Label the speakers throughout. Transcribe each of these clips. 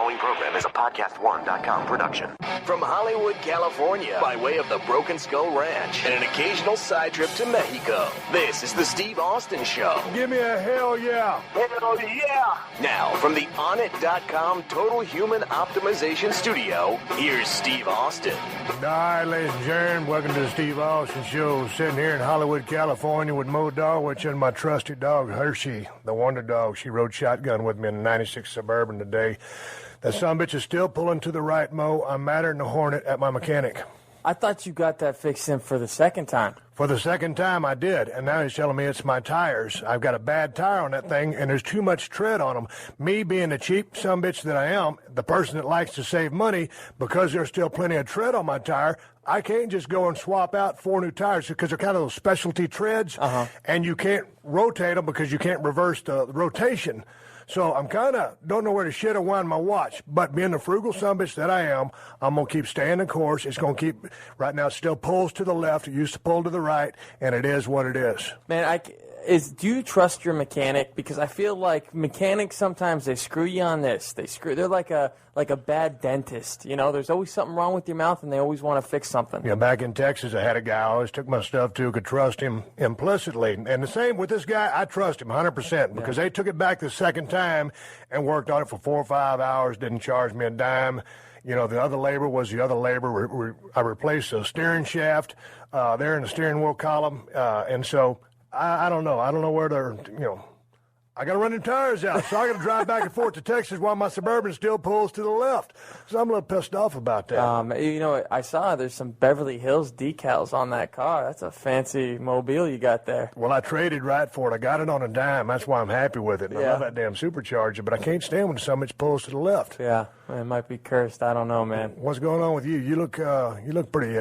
Speaker 1: following program is a PodcastOne.com production.
Speaker 2: From Hollywood, California, by way of the Broken Skull Ranch and an occasional side trip to Mexico, this is the Steve Austin Show.
Speaker 3: Give me a hell yeah.
Speaker 2: Hell yeah. Now, from the OnIt.com Total Human Optimization Studio, here's Steve Austin.
Speaker 3: All right, ladies and gentlemen, welcome to the Steve Austin Show. Sitting here in Hollywood, California with Mo Dawich and my trusty dog, Hershey, the wonder dog. She rode shotgun with me in a 96 Suburban today. That sumbitch is still pulling to the right, Mo. I'm madder than a hornet at my mechanic.
Speaker 4: I thought you got that fixed in for the second time.
Speaker 3: For the second time, I did, and now he's telling me it's my tires. I've got a bad tire on that thing, and there's too much tread on them. Me being the cheap sumbitch that I am, the person that likes to save money, because there's still plenty of tread on my tire, I can't just go and swap out 4 new tires because they're kind of those specialty treads, and you can't rotate them because you can't reverse the rotation. So I'm kind of don't know where to shit or wind my watch. But being the frugal sumbitch that I am, I'm going to keep staying the course. It's going to keep, right now it still pulls to the left. It used to pull to the right, and it is what it is.
Speaker 4: Man, do you trust your mechanic? Because I feel like mechanics sometimes they screw you on this. They're like a bad dentist. You know, there's always something wrong with your mouth, and they always want to fix something.
Speaker 3: Yeah, back in Texas, I had a guy I always took my stuff to, could trust him implicitly. And the same with this guy, I trust him 100% because they took it back the second time and worked on it for 4 or 5 hours, didn't charge me a dime. You know, the other labor was the other labor. I replaced the steering shaft there in the steering wheel column, and so I don't know. I don't know where they're, I got to run them tires out, so I got to drive back and forth to Texas while my Suburban still pulls to the left. So I'm a little pissed off about that.
Speaker 4: I saw there's some Beverly Hills decals on that car. That's a fancy mobile you got there.
Speaker 3: Well, I traded right for it. I got it on a dime. That's why I'm happy with it. And I love that damn supercharger, but I can't stand when so much pulls to the left.
Speaker 4: Yeah, it might be cursed. I don't know, man.
Speaker 3: What's going on with you? You look pretty.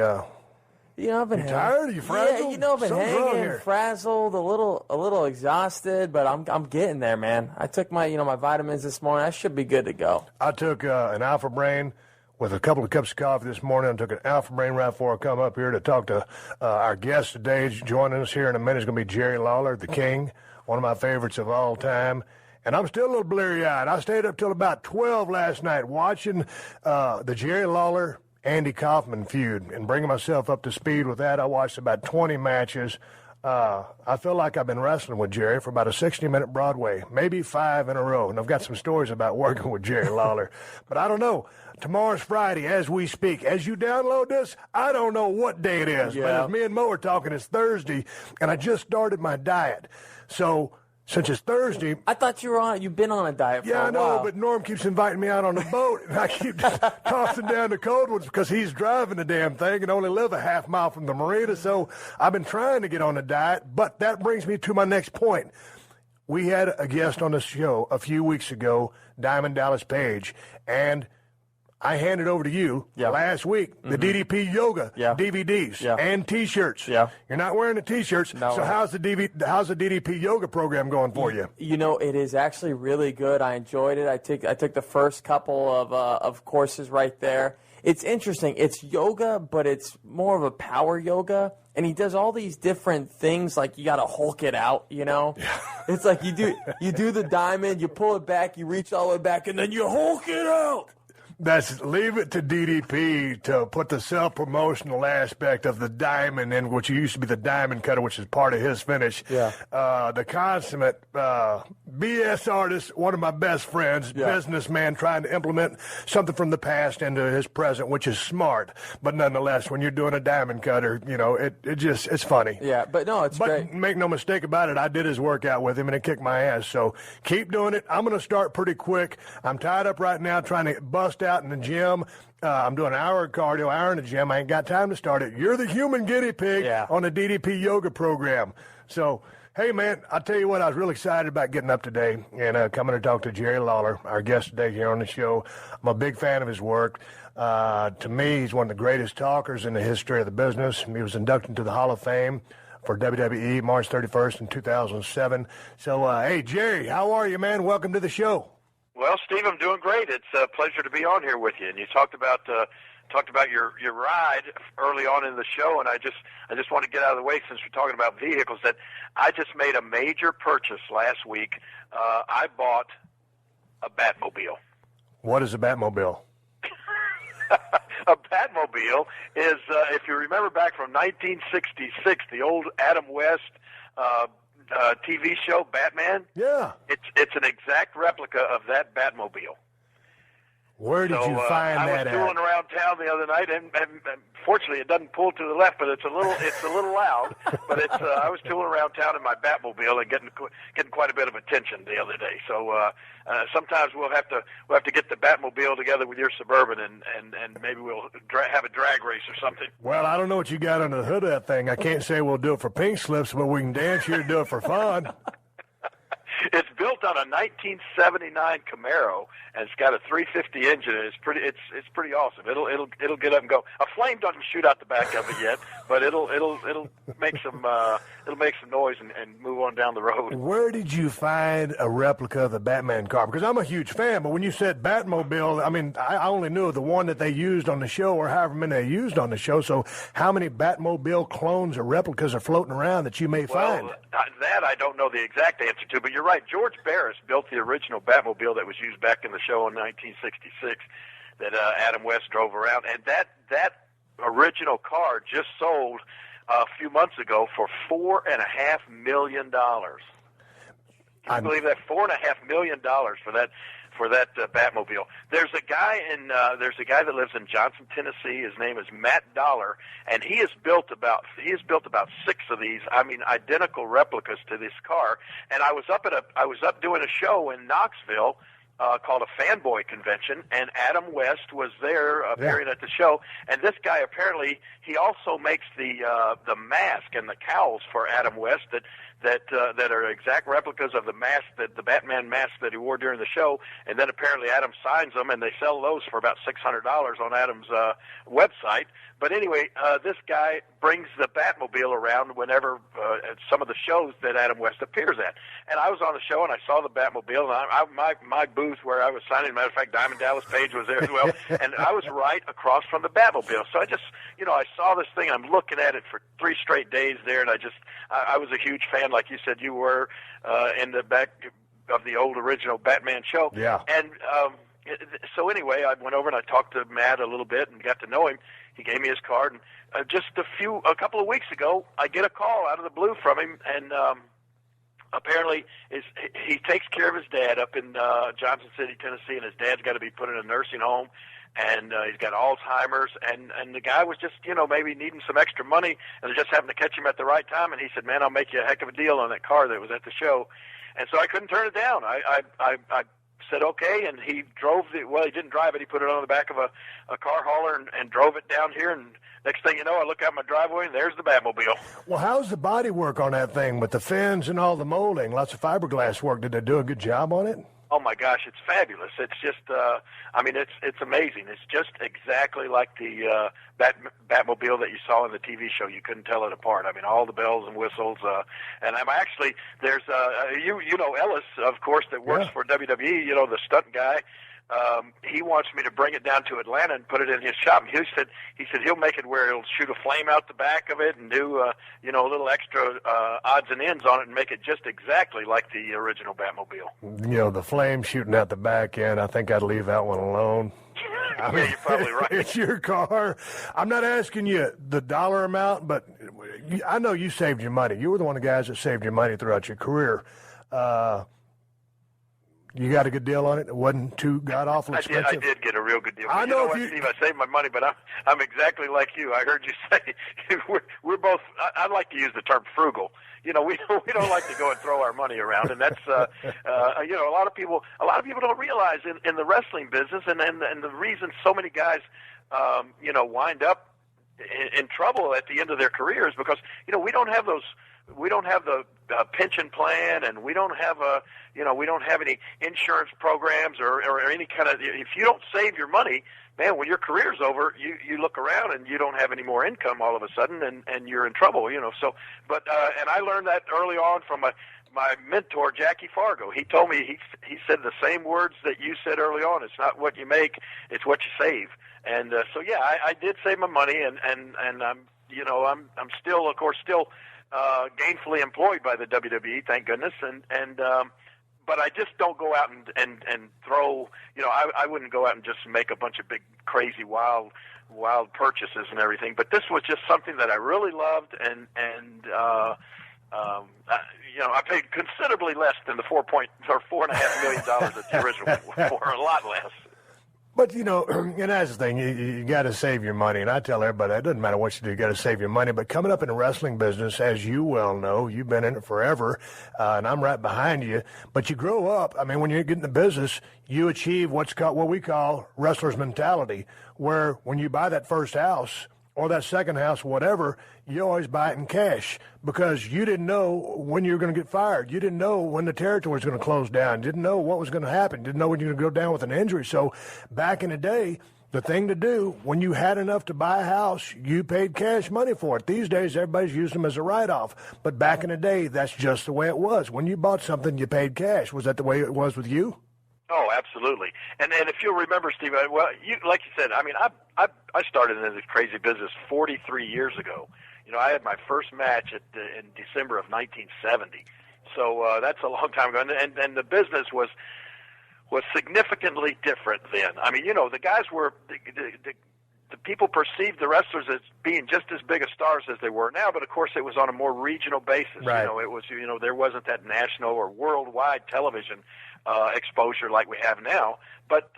Speaker 4: I've been
Speaker 3: tired? Are you frazzled?
Speaker 4: Yeah, I've been hanging, frazzled, a little exhausted, but I'm getting there, man. I took my vitamins this morning. I should be good to go.
Speaker 3: I took an Alpha Brain with a couple of cups of coffee this morning. I took an Alpha Brain right before I come up here to talk to our guest today. Joining us here in a minute is going to be Jerry Lawler, the King, one of my favorites of all time. And I'm still a little bleary-eyed. I stayed up till about 12 last night watching the Jerry Lawler Andy Kaufman feud and bringing myself up to speed with that. I watched about 20 matches. I feel like I've been wrestling with Jerry for about a 60-minute Broadway, maybe 5 in a row. And I've got some stories about working with Jerry Lawler. But I don't know. Tomorrow's Friday as we speak. As you download this, I don't know what day it is. Yeah. But as me and Mo are talking, it's Thursday, and I just started my diet. So since it's Thursday,
Speaker 4: I thought you've been on a diet for a while.
Speaker 3: Yeah, I know, but Norm keeps inviting me out on the boat, and I keep just tossing down the cold ones because he's driving the damn thing and only live a half mile from the marina. So I've been trying to get on a diet, but that brings me to my next point. We had a guest on the show a few weeks ago, Diamond Dallas Page, and I handed over to you last week the DDP Yoga DVDs and T-shirts. Yeah. You're not wearing the T-shirts, so how's the DDP Yoga program going for you?
Speaker 4: It is actually really good. I enjoyed it. I took the first couple of courses right there. It's interesting. It's yoga, but it's more of a power yoga. And he does all these different things, like you got to Hulk it out, Yeah. It's like you do the diamond, you pull it back, you reach all the way back, and then you Hulk it out.
Speaker 3: Leave it to DDP to put the self-promotional aspect of the diamond in, which used to be the diamond cutter, which is part of his finish. Yeah. The consummate BS artist, one of my best friends, businessman, trying to implement something from the past into his present, which is smart. But nonetheless, when you're doing a diamond cutter, it's funny.
Speaker 4: Yeah, but no, it's great.
Speaker 3: But make no mistake about it, I did his workout with him, and it kicked my ass. So keep doing it. I'm going to start pretty quick. I'm tied up right now trying to bust out in the gym. I'm doing an hour of cardio, hour in the gym. I ain't got time to start it. You're the human guinea pig on the DDP yoga program. So, hey, man, I'll tell you what, I was really excited about getting up today and coming to talk to Jerry Lawler, our guest today here on the show. I'm a big fan of his work. To me, he's one of the greatest talkers in the history of the business. He was inducted into the Hall of Fame for WWE March 31st in 2007. So, hey, Jerry, how are you, man? Welcome to the show.
Speaker 5: Well, Steve, I'm doing great. It's a pleasure to be on here with you. And you talked about your ride early on in the show, and I just want to get out of the way since we're talking about vehicles that I just made a major purchase last week. I bought a Batmobile.
Speaker 3: What is a Batmobile?
Speaker 5: A Batmobile is, if you remember back from 1966, the old Adam West TV show Batman.
Speaker 3: Yeah.
Speaker 5: It's an exact replica of that Batmobile.
Speaker 3: Where did you find that at?
Speaker 5: I was tooling around town the other night, and fortunately it doesn't pull to the left, but it's a little loud. But I was tooling around town in my Batmobile and getting quite a bit of attention the other day. So sometimes we'll have to get the Batmobile together with your Suburban, and maybe we'll have a drag race or something.
Speaker 3: Well, I don't know what you got under the hood of that thing. I can't say we'll do it for pink slips, but we can dance here to do it for fun.
Speaker 5: It's built on a 1979 Camaro, and it's got a 350 engine. And it's pretty awesome. It'll get up and go. A flame doesn't shoot out the back of it yet, but it'll make some noise and move on down the road.
Speaker 3: Where did you find a replica of the Batman car? Because I'm a huge fan, but when you said Batmobile, I mean I only knew the one that they used on the show, or however many they used on the show. So how many Batmobile clones or replicas are floating around that you may find?
Speaker 5: That I don't know the exact answer to, but you're right. George Barris built the original Batmobile that was used back in the show in 1966 that Adam West drove around, and that original car just sold a few months ago for $4.5 million. Can you believe that? $4.5 million for that Batmobile. There's a guy that lives in Johnson, Tennessee. His name is Matt Lawler, and he has built about 6 of these. I mean, identical replicas to this car. And I was up doing a show in Knoxville called a Fanboy Convention, and Adam West was there appearing at the show. And this guy apparently he also makes the mask and the cowls for Adam West that are exact replicas of the mask, the Batman mask that he wore during the show. And then apparently Adam signs them, and they sell those for about $600 on Adam's website. But anyway, this guy brings the Batmobile around whenever at some of the shows that Adam West appears at. And I was on the show, and I saw the Batmobile, and my booth where I was signing, matter of fact, Diamond Dallas Page was there as well, and I was right across from the Batmobile. So I just, I saw this thing, and I'm looking at it for 3 straight days there, and I was a huge fan, like you said you were, in the back of the old original Batman show.
Speaker 3: Yeah.
Speaker 5: And so anyway, I went over and I talked to Matt a little bit and got to know him. He gave me his card, and just a couple of weeks ago, I get a call out of the blue from him, and apparently he takes care of his dad up in Johnson City, Tennessee, and his dad's got to be put in a nursing home, and he's got Alzheimer's, and the guy was just, maybe needing some extra money, and they just happened to catch him at the right time, and he said, man, I'll make you a heck of a deal on that car that was at the show. And so I couldn't turn it down. I said okay, and he drove he didn't drive it, he put it on the back of a car hauler and drove it down here, and next thing you know, I look out my driveway and there's the Batmobile.
Speaker 3: Well, how's the body work on that thing with the fins and all the molding? Lots of fiberglass work. Did they do a good job on it?
Speaker 5: Oh my gosh, it's fabulous. It's just, it's amazing. It's just exactly like the Batmobile that you saw in the TV show. You couldn't tell it apart. I mean, all the bells and whistles. And I'm actually, there's, you know Ellis, of course, that works for WWE, the stunt guy. He wants me to bring it down to Atlanta and put it in his shop. He said he'll make it where he'll shoot a flame out the back of it and do a little extra odds and ends on it and make it just exactly like the original Batmobile.
Speaker 3: The flame shooting out the back end. I think I'd leave that one alone.
Speaker 5: I mean, you're probably right.
Speaker 3: It's your car. I'm not asking you the dollar amount, but I know you saved your money. You were one of the guys that saved your money throughout your career. You got a good deal on it? It wasn't too god-awful expensive?
Speaker 5: I did get a real good deal.
Speaker 3: I know
Speaker 5: Steve, I saved my money, but I'm exactly like you. I heard you say we're both, I like to use the term frugal. We don't like to go and throw our money around, and that's, a lot of people don't realize in the wrestling business, and the reason so many guys, wind up in trouble at the end of their careers because, we don't have the pension plan, and we don't have any insurance programs or any kind of. If you don't save your money, man, when your career's over, you look around and you don't have any more income all of a sudden, and you're in trouble. So, but and I learned that early on from my mentor Jackie Fargo. He told me he said the same words that you said early on. It's not what you make, it's what you save. And so yeah, I did save my money, and I'm still, of course, gainfully employed by the WWE, thank goodness, but I just don't go out and throw. I wouldn't go out and just make a bunch of big, crazy, wild purchases and everything. But this was just something that I really loved, and I paid considerably less than the $4.5 million that the original went for. A lot less.
Speaker 3: But, and that's the thing, you got to save your money. And I tell everybody, it doesn't matter what you do, you got to save your money. But coming up in the wrestling business, as you well know, you've been in it forever, and I'm right behind you. But you grow up, when you get in the business, you achieve what we call wrestler's mentality, where when you buy that first house or that second house, whatever, you always buy it in cash because you didn't know when you were going to get fired. You didn't know when the territory was going to close down. You didn't know what was going to happen. You didn't know when you were going to go down with an injury. So back in the day, the thing to do, when you had enough to buy a house, you paid cash money for it. These days, everybody's using them as a write-off. But back in the day, that's just the way it was. When you bought something, you paid cash. Was that the way it was with you?
Speaker 5: Oh, absolutely. And if you'll remember, Steve, like you said, I started in this crazy business 43 years ago. I had my first match in December of 1970. So that's a long time ago. And the business was significantly different then. The guys were the people perceived the wrestlers as being just as big of stars as they were now, but of course it was on a more regional basis.
Speaker 3: Right.
Speaker 5: It was there wasn't that national or worldwide television exposure like we have now. But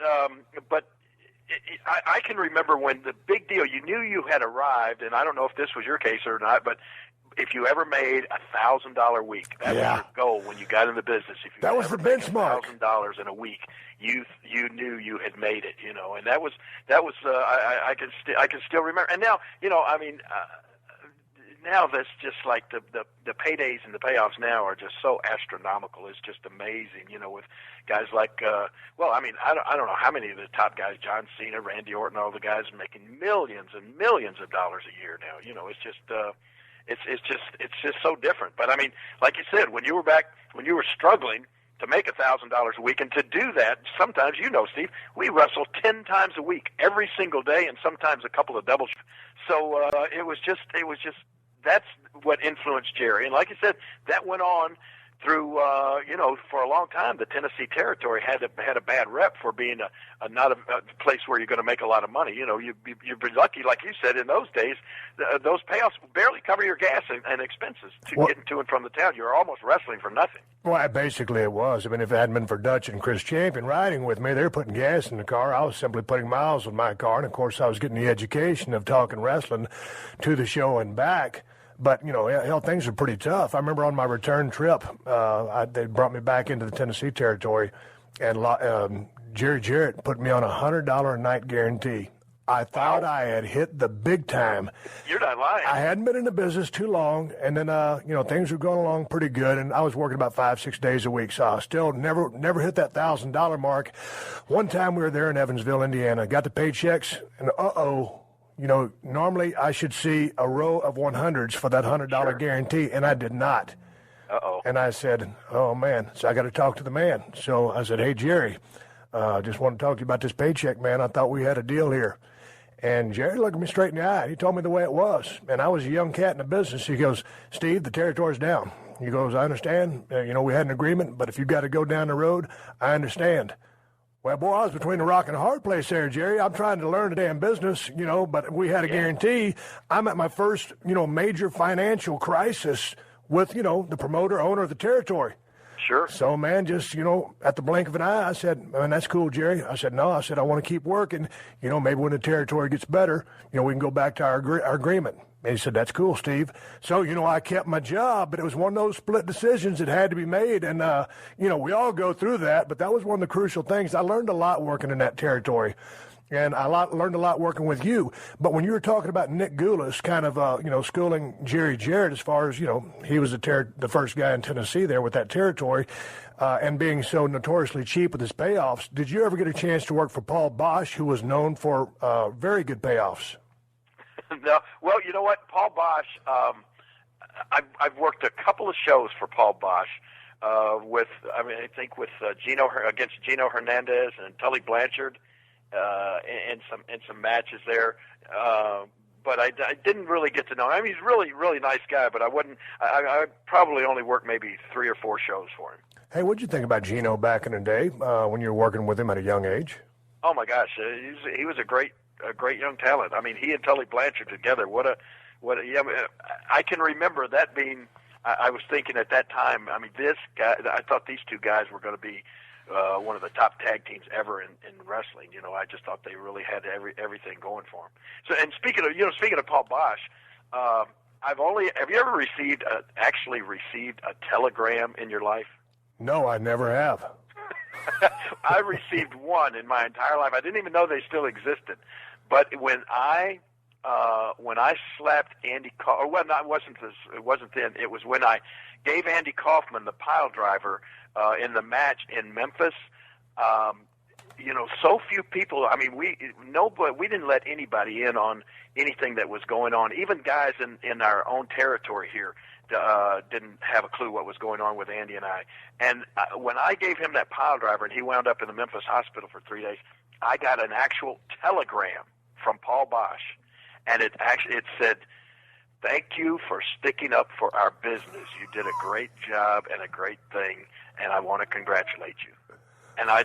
Speaker 5: I can remember when the big deal, you knew you had arrived, and I don't know if this was your case or not, but if you ever made $1,000 a week, that was your goal when you got in the business. If you
Speaker 3: that was the benchmark.
Speaker 5: $1,000 in a week, you knew you had made it, and that was I can still remember. And now, now that's just like the paydays and the payoffs now are just so astronomical. It's just amazing, with guys like I don't know how many of the top guys, John Cena, Randy Orton, all the guys making millions and millions of dollars a year now. It's just it's just so different. But like you said, when you were struggling to make $1,000 a week, and to do that, sometimes, Steve, we wrestle 10 times a week, every single day, and sometimes a couple of doubles. So it was just that's what influenced Jerry. And like you said, that went on through for a long time. The Tennessee territory had a bad rep for being not a place where you're going to make a lot of money. You'd be lucky, like you said, in those days, those payoffs barely cover your gas and expenses getting to and from the town. You're almost wrestling for nothing.
Speaker 3: Well, basically it was. If it hadn't been for Dutch and Chris Champion riding with me, they were putting gas in the car. I was simply putting miles with my car, and of course I was getting the education of talking wrestling to the show and back. But, hell, things are pretty tough. I remember on my return trip, they brought me back into the Tennessee territory, and Jerry Jarrett put me on a $100 a night guarantee. I thought I had hit the big time.
Speaker 5: You're not lying.
Speaker 3: I hadn't been in the business too long, and then, things were going along pretty good, and I was working about 5-6 days a week, so I still never hit that $1,000 mark. One time we were there in Evansville, Indiana, got the paychecks, and normally I should see a row of 100s for that $100 guarantee, and I did not.
Speaker 5: Uh-oh.
Speaker 3: And I said, oh, man, so I got to talk to the man. So I said, hey, Jerry, just want to talk to you about this paycheck, man. I thought we had a deal here. And Jerry looked at me straight in the eye. He told me the way it was. And I was a young cat in the business. He goes, Steve, the territory's down. He goes, I understand. We had an agreement, but if you got to go down the road, I understand. Well, boy, I was between a rock and a hard place there, Jerry. I'm trying to learn the damn business, but we had a guarantee. I'm at my first, major financial crisis with, the promoter, owner of the territory.
Speaker 5: Sure.
Speaker 3: So, man, just, at the blink of an eye, I said, man, that's cool, Jerry. I said, no, I want to keep working. Maybe when the territory gets better, we can go back to our agreement. And he said, that's cool, Steve. So, I kept my job, but it was one of those split decisions that had to be made. And, we all go through that, but that was one of the crucial things. I learned a lot working in that territory. And I learned a lot working with you. But when you were talking about Nick Goulas kind of, schooling Jerry Jarrett as far as, he was the first guy in Tennessee there with that territory, and being so notoriously cheap with his payoffs, did you ever get a chance to work for Paul Bosch, who was known for very good payoffs?
Speaker 5: No. Well, you know what? Paul Bosch, I've worked a couple of shows for Paul Bosch with against Gino Hernandez and Tully Blanchard. In some matches there, but I didn't really get to know him. He's really, really nice guy, but I probably only worked maybe 3 or 4 shows for him.
Speaker 3: Hey, what'd you think about Gino back in the day when you were working with him at a young age?
Speaker 5: Oh my gosh, he was a great young talent. I mean, he and Tully Blanchard together. Yeah, I can remember that being. I was thinking at that time. I mean, this guy. I thought these two guys were going to be one of the top tag teams ever in wrestling. You know, I just thought they really had everything going for them. So, and speaking of Paul Bosch, have you ever actually received a telegram in your life?
Speaker 3: No, I never have.
Speaker 5: I received one in my entire life. I didn't even know they still existed. But when I slapped Andy Kaufman, well, it wasn't then. It was when I gave Andy Kaufman the pile driver in the match in Memphis. You know, so few people. I mean, we didn't let anybody in on anything that was going on. Even guys in our own territory here didn't have a clue what was going on with Andy and I. And when I gave him that pile driver and he wound up in the Memphis hospital for 3 days, I got an actual telegram from Paul Bosch, and it said, "Thank you for sticking up for our business. You did a great job and a great thing, and I want to congratulate you." And I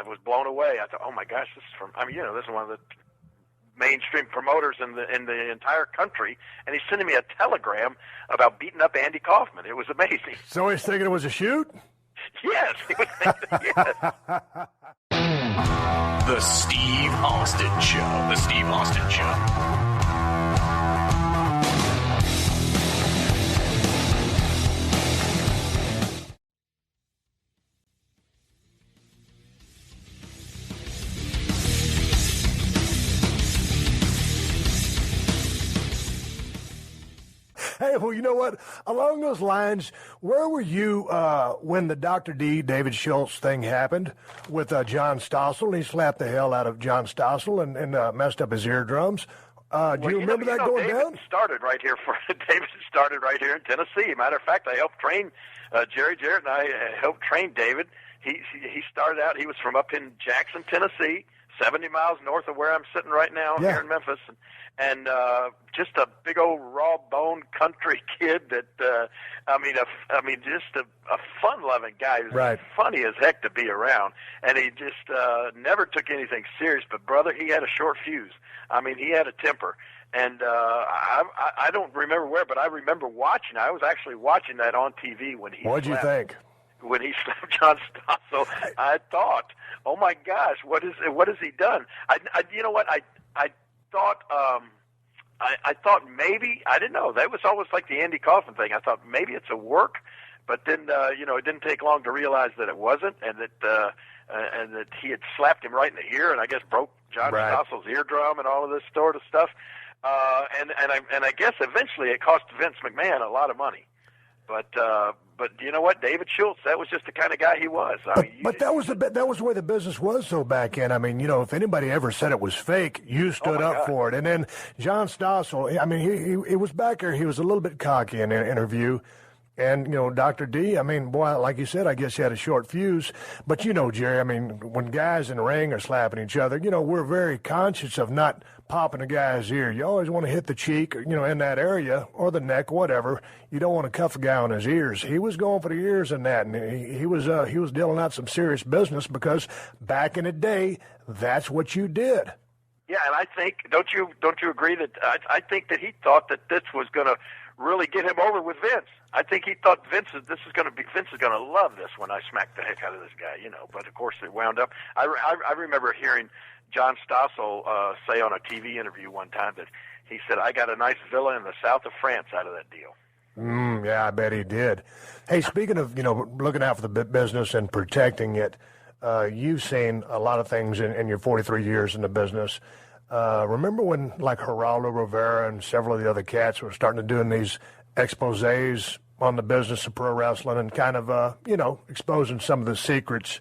Speaker 5: was blown away. I thought, "Oh my gosh, this is from." I mean, you know, this is one of the mainstream promoters in the entire country, and he's sending me a telegram about beating up Andy Kaufman. It was amazing.
Speaker 3: So he's thinking it was a shoot?
Speaker 5: Yes, he was thinking, yes.
Speaker 2: The Steve Austin Show. The Steve Austin Show.
Speaker 3: Hey, well, you know what? Along those lines, where were you when the Dr. D, David Schultz thing happened with John Stossel? He slapped the hell out of John Stossel and messed up his eardrums. Do you remember that going
Speaker 5: David
Speaker 3: down?
Speaker 5: David started right here in Tennessee. Matter of fact, I helped train Jerry Jarrett, and I helped train David. He started out. He was from up in Jackson, Tennessee, 70 miles north of where I'm sitting right now here in Memphis. And just a big old raw bone country kid that just a fun loving guy. He was
Speaker 3: right.
Speaker 5: Funny as heck to be around, and he just never took anything serious. But brother, he had a short fuse. I mean, he had a temper. And I don't remember where, but I remember watching. I was actually watching that on TV when he.
Speaker 3: What'd you think?
Speaker 5: When he slapped John Stossel, I thought, "Oh my gosh, what has he done?" You know what? I thought maybe, I didn't know. That was almost like the Andy Kaufman thing. I thought maybe it's a work, but then it didn't take long to realize that it wasn't, and that he had slapped him right in the ear, and I guess broke John Stossel's eardrum and all of this sort of stuff. And I guess eventually it cost Vince McMahon a lot of money. But you know what, David Schultz, that was just the kind of guy he was.
Speaker 3: But that was the way the business was so back in. I mean, you know, if anybody ever said it was fake, you stood up for it. And then John Stossel, I mean, he was back there. He was a little bit cocky in an interview. And, you know, Dr. D, I mean, boy, like you said, I guess he had a short fuse. But, you know, Jerry, I mean, when guys in the ring are slapping each other, you know, we're very conscious of not popping a guy's ear. You always want to hit the cheek, you know, in that area, or the neck, whatever. You don't want to cuff a guy on his ears. He was going for the ears in that, and he was dealing out some serious business because back in the day, that's what you did.
Speaker 5: Yeah, and I think, don't you agree that I think that he thought that this was going to really get him over with Vince. I think he thought Vince is going to love this when I smack the heck out of this guy, you know. But of course, it wound up. I remember hearing John Stossel say on a TV interview one time that he said, "I got a nice villa in the south of France out of that deal."
Speaker 3: Yeah, I bet he did. Hey, speaking of, you know, looking out for the business and protecting it, you've seen a lot of things in your 43 years in the business. Remember when, like, Geraldo Rivera and several of the other cats were starting to doing these exposés on the business of pro wrestling and kind of, you know, exposing some of the secrets?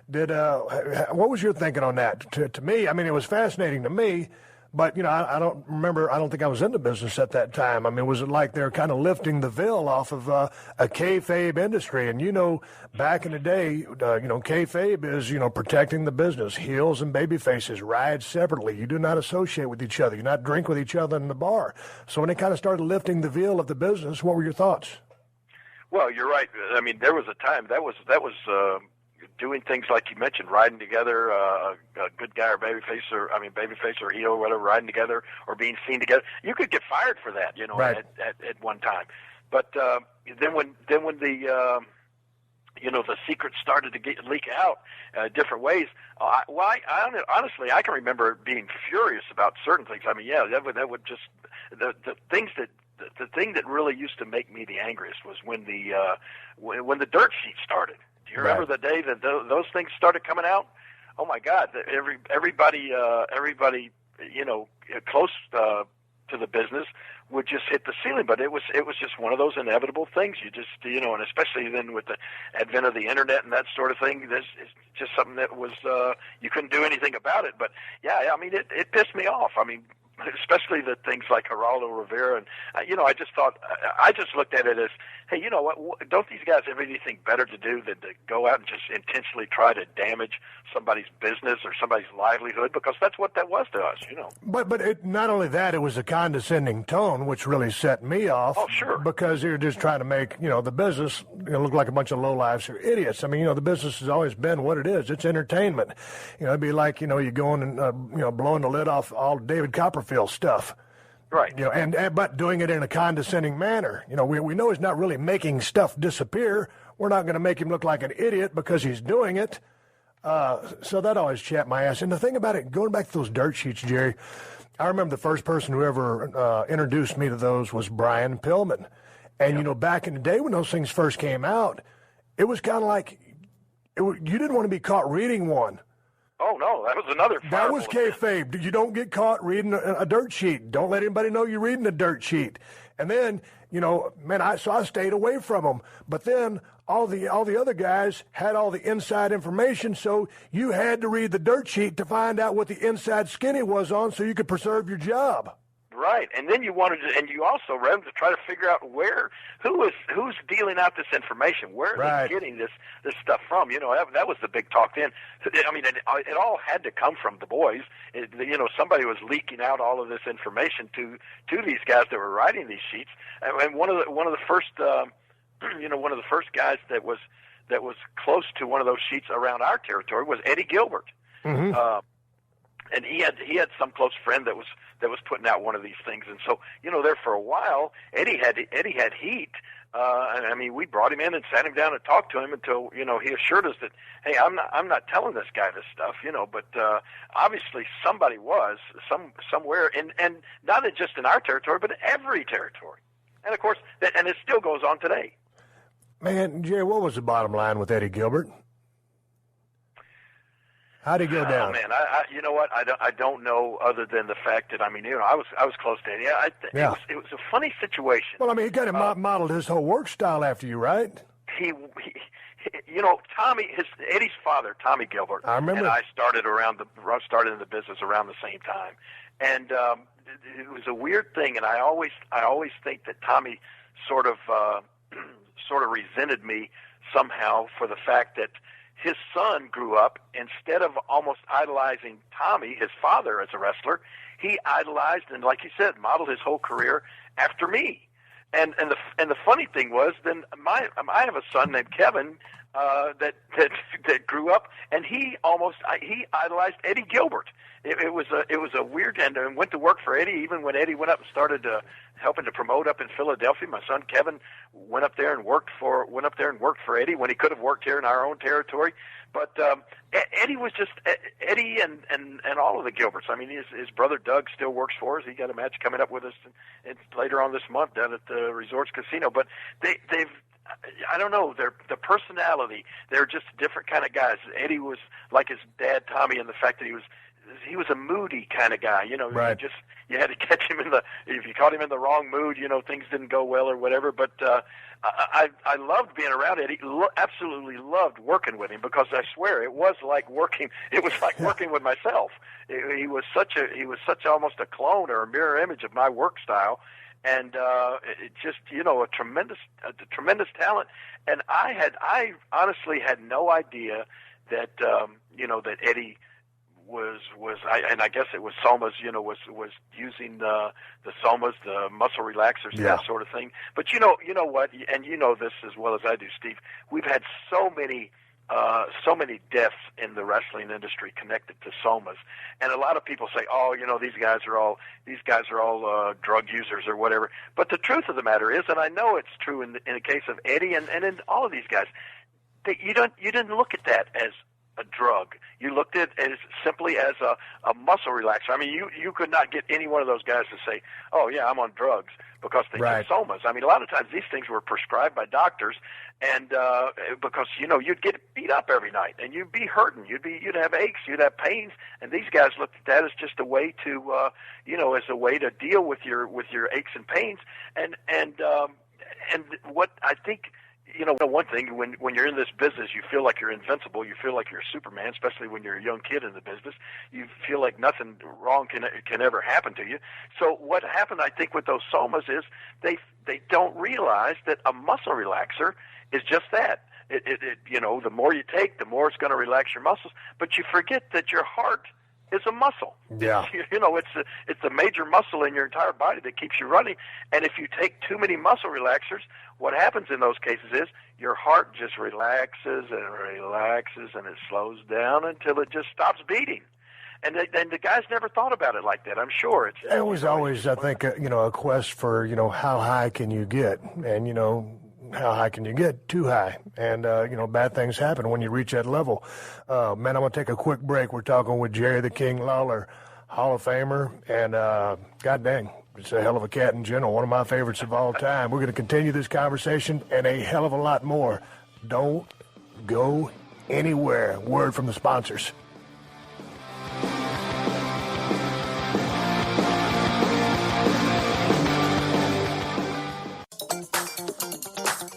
Speaker 3: What was your thinking on that? To me, I mean, it was fascinating to me, but, you know, I don't think I was in the business at that time. I mean, was it like they're kind of lifting the veil off of a kayfabe industry? And, you know, back in the day, you know, kayfabe is, you know, protecting the business. Heels and baby faces ride separately. You do not associate with each other. You do not drink with each other in the bar. So when they kind of started lifting the veil of the business, what were your thoughts?
Speaker 5: Well, you're right. I mean, there was a time that was doing things like you mentioned, riding together, a good guy or babyface or heel or whatever, riding together or being seen together. You could get fired for that,
Speaker 3: Right.
Speaker 5: at one time. But then when the the secrets started to leak out different ways. Honestly, I can remember being furious about certain things. I mean, yeah, that would just the things that. The thing that really used to make me the angriest was when the dirt sheet started. Do you remember the day that those things started coming out? Oh my God! Everybody, close to the business would just hit the ceiling. But it was just one of those inevitable things. You just and especially then with the advent of the internet and that sort of thing, this is just something that was you couldn't do anything about it. But yeah, I mean it pissed me off. I mean, especially the things like Geraldo Rivera, and I just looked at it as, hey, you know what? Don't these guys have anything better to do than to go out and just intentionally try to damage somebody's business or somebody's livelihood? Because that's what that was to us,
Speaker 3: But not only that, it was a condescending tone, which really set me off.
Speaker 5: Oh, sure.
Speaker 3: Because you're just trying to make the business look like a bunch of lowlifes or idiots. I mean, the business has always been what it is. It's entertainment. It'd be like you going and blowing the lid off all David Copperfield stuff,
Speaker 5: right?
Speaker 3: But doing it in a condescending manner. We know he's not really making stuff disappear. We're not going to make him look like an idiot because he's doing it. So that always chapped my ass. And the thing about it, going back to those dirt sheets, Jerry, I remember the first person who ever introduced me to those was Brian Pillman. And back in the day when those things first came out, it was kind of like you didn't want to be caught reading one.
Speaker 5: Oh, no, that was another
Speaker 3: That was kayfabe. You don't get caught reading a dirt sheet. Don't let anybody know you're reading a dirt sheet. And then, I stayed away from them. But then all the other guys had all the inside information, so you had to read the dirt sheet to find out what the inside skinny was on so you could preserve your job.
Speaker 5: Right, and then you also read to try to figure out who's dealing out this information, where are they getting this stuff from? That was the big talk then. I mean, it all had to come from the boys. Somebody was leaking out all of this information to these guys that were writing these sheets. And one of the first one of the first guys that was close to one of those sheets around our territory was Eddie Gilbert.
Speaker 3: Mm-hmm.
Speaker 5: And he had some close friend that was putting out one of these things, and so there for a while, Eddie had heat. And I mean, we brought him in and sat him down and talked to him until he assured us that, hey, I'm not telling this guy this stuff, but obviously somebody was somewhere, and not just in our territory, but every territory, and of course, and it still goes on today.
Speaker 3: Man, Jerry, what was the bottom line with Eddie Gilbert? How'd he go down?
Speaker 5: Oh man, you know what? I don't know, other than the fact that I was close to Eddie. It was a funny situation.
Speaker 3: Well, I mean, he kind of modeled his whole work style after you, right?
Speaker 5: He Tommy, Eddie's father, Tommy Gilbert.
Speaker 3: I remember.
Speaker 5: And I started in the business around the same time, and it was a weird thing. And I always think that Tommy sort of resented me somehow for the fact that his son grew up, instead of almost idolizing Tommy, his father, as a wrestler, he idolized and, like you said, modeled his whole career after me. And the funny thing was, then I have a son named Kevin that grew up, and he idolized Eddie Gilbert. It was a weird, and went to work for Eddie even when Eddie went up and started helping to promote up in Philadelphia. My son Kevin went up there and worked for Eddie when he could have worked here in our own territory. But Eddie was just Eddie and all of the Gilberts. I mean, his brother Doug still works for us. He got a match coming up with us later on this month down at the Resorts Casino. But they've I don't know, the personality. They're just different kind of guys. Eddie was like his dad Tommy in the fact that he was a moody kind of guy,
Speaker 3: Right.
Speaker 5: You had to catch him if you caught him in the wrong mood, things didn't go well or whatever. But I loved being around Eddie. Absolutely loved working with him, because I swear it was like working. It was like working with myself. He was such almost a clone or a mirror image of my work style, and it just a tremendous talent. And I honestly had no idea that that Eddie and I guess it was Somas, was using the Somas, the muscle relaxers, that sort of thing. But you know what, and you know this as well as I do, Steve. We've had so many deaths in the wrestling industry connected to Somas, and a lot of people say, "Oh, these guys are all drug users or whatever." But the truth of the matter is, and I know it's true in the case of Eddie and in all of these guys, that you didn't look at that as a drug. You looked at it as simply as a muscle relaxer. I mean, you could not get any one of those guys to say, "Oh yeah, I'm on drugs," because they took Somas. I mean, a lot of times these things were prescribed by doctors, and because you'd get beat up every night, and you'd be hurting, you'd have aches, you'd have pains, and these guys looked at that as just a way to as a way to deal with your aches and pains, and what I think. One thing, when you're in this business, you feel like you're invincible. You feel like you're Superman, especially when you're a young kid in the business. You feel like nothing wrong can ever happen to you. So what happened, I think, with those Somas is they don't realize that a muscle relaxer is just that. The more you take, the more it's going to relax your muscles. But you forget that your heart is a muscle.
Speaker 3: Yeah.
Speaker 5: It's a major muscle in your entire body that keeps you running. And if you take too many muscle relaxers, what happens in those cases is your heart just relaxes and relaxes, and it slows down until it just stops beating. And the guys never thought about it like that. I'm sure
Speaker 3: it was always, I think, a quest for how high can you get, and how high can you get? Too high. And, bad things happen when you reach that level. Man, I'm going to take a quick break. We're talking with Jerry the King Lawler, Hall of Famer, and God dang, it's a hell of a cat in general, one of my favorites of all time. We're going to continue this conversation and a hell of a lot more. Don't go anywhere. Word from the sponsors.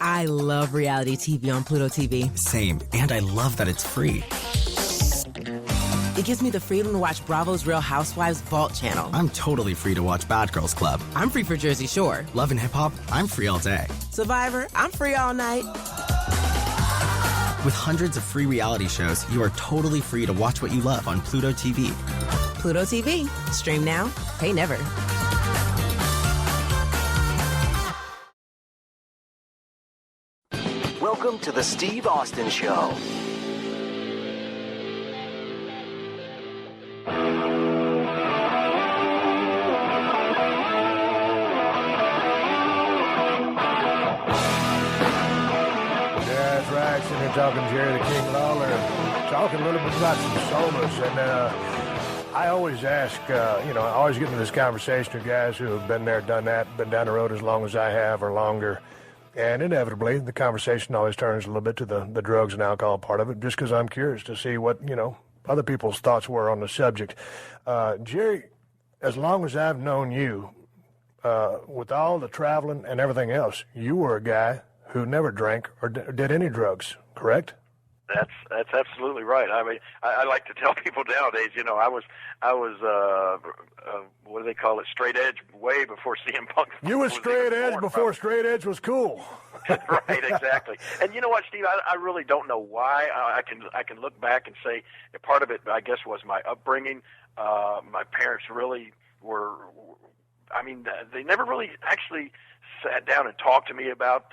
Speaker 6: I love reality TV on Pluto TV.
Speaker 7: Same, and I love that it's free.
Speaker 6: It gives me the freedom to watch Bravo's Real Housewives Vault channel.
Speaker 7: I'm totally free to watch Bad Girls Club.
Speaker 6: I'm free for Jersey Shore.
Speaker 7: Love and Hip Hop, I'm free all day.
Speaker 6: Survivor, I'm free all night.
Speaker 7: With hundreds of free reality shows, you are totally free to watch what you love on Pluto TV.
Speaker 6: Pluto TV. Stream now, pay never.
Speaker 2: Welcome to the Steve Austin Show.
Speaker 3: That's right. Sitting here talking Jerry the King Lawler, talking a little bit about some Somas, and I always ask, I always get into this conversation with guys who have been there, done that, been down the road as long as I have or longer. And inevitably, the conversation always turns a little bit to the drugs and alcohol part of it, just because I'm curious to see what, other people's thoughts were on the subject. Jerry, as long as I've known you, with all the traveling and everything else, you were a guy who never drank or did any drugs, correct?
Speaker 5: That's absolutely right. I mean, I like to tell people nowadays, I was what do they call it, straight edge way before CM Punk.
Speaker 3: You were straight edge before straight edge was cool.
Speaker 5: Right, exactly. And you know what, Steve? I really don't know why. I can look back and say part of it, I guess, was my upbringing. My parents really were. I mean, they never really actually sat down and talked to me about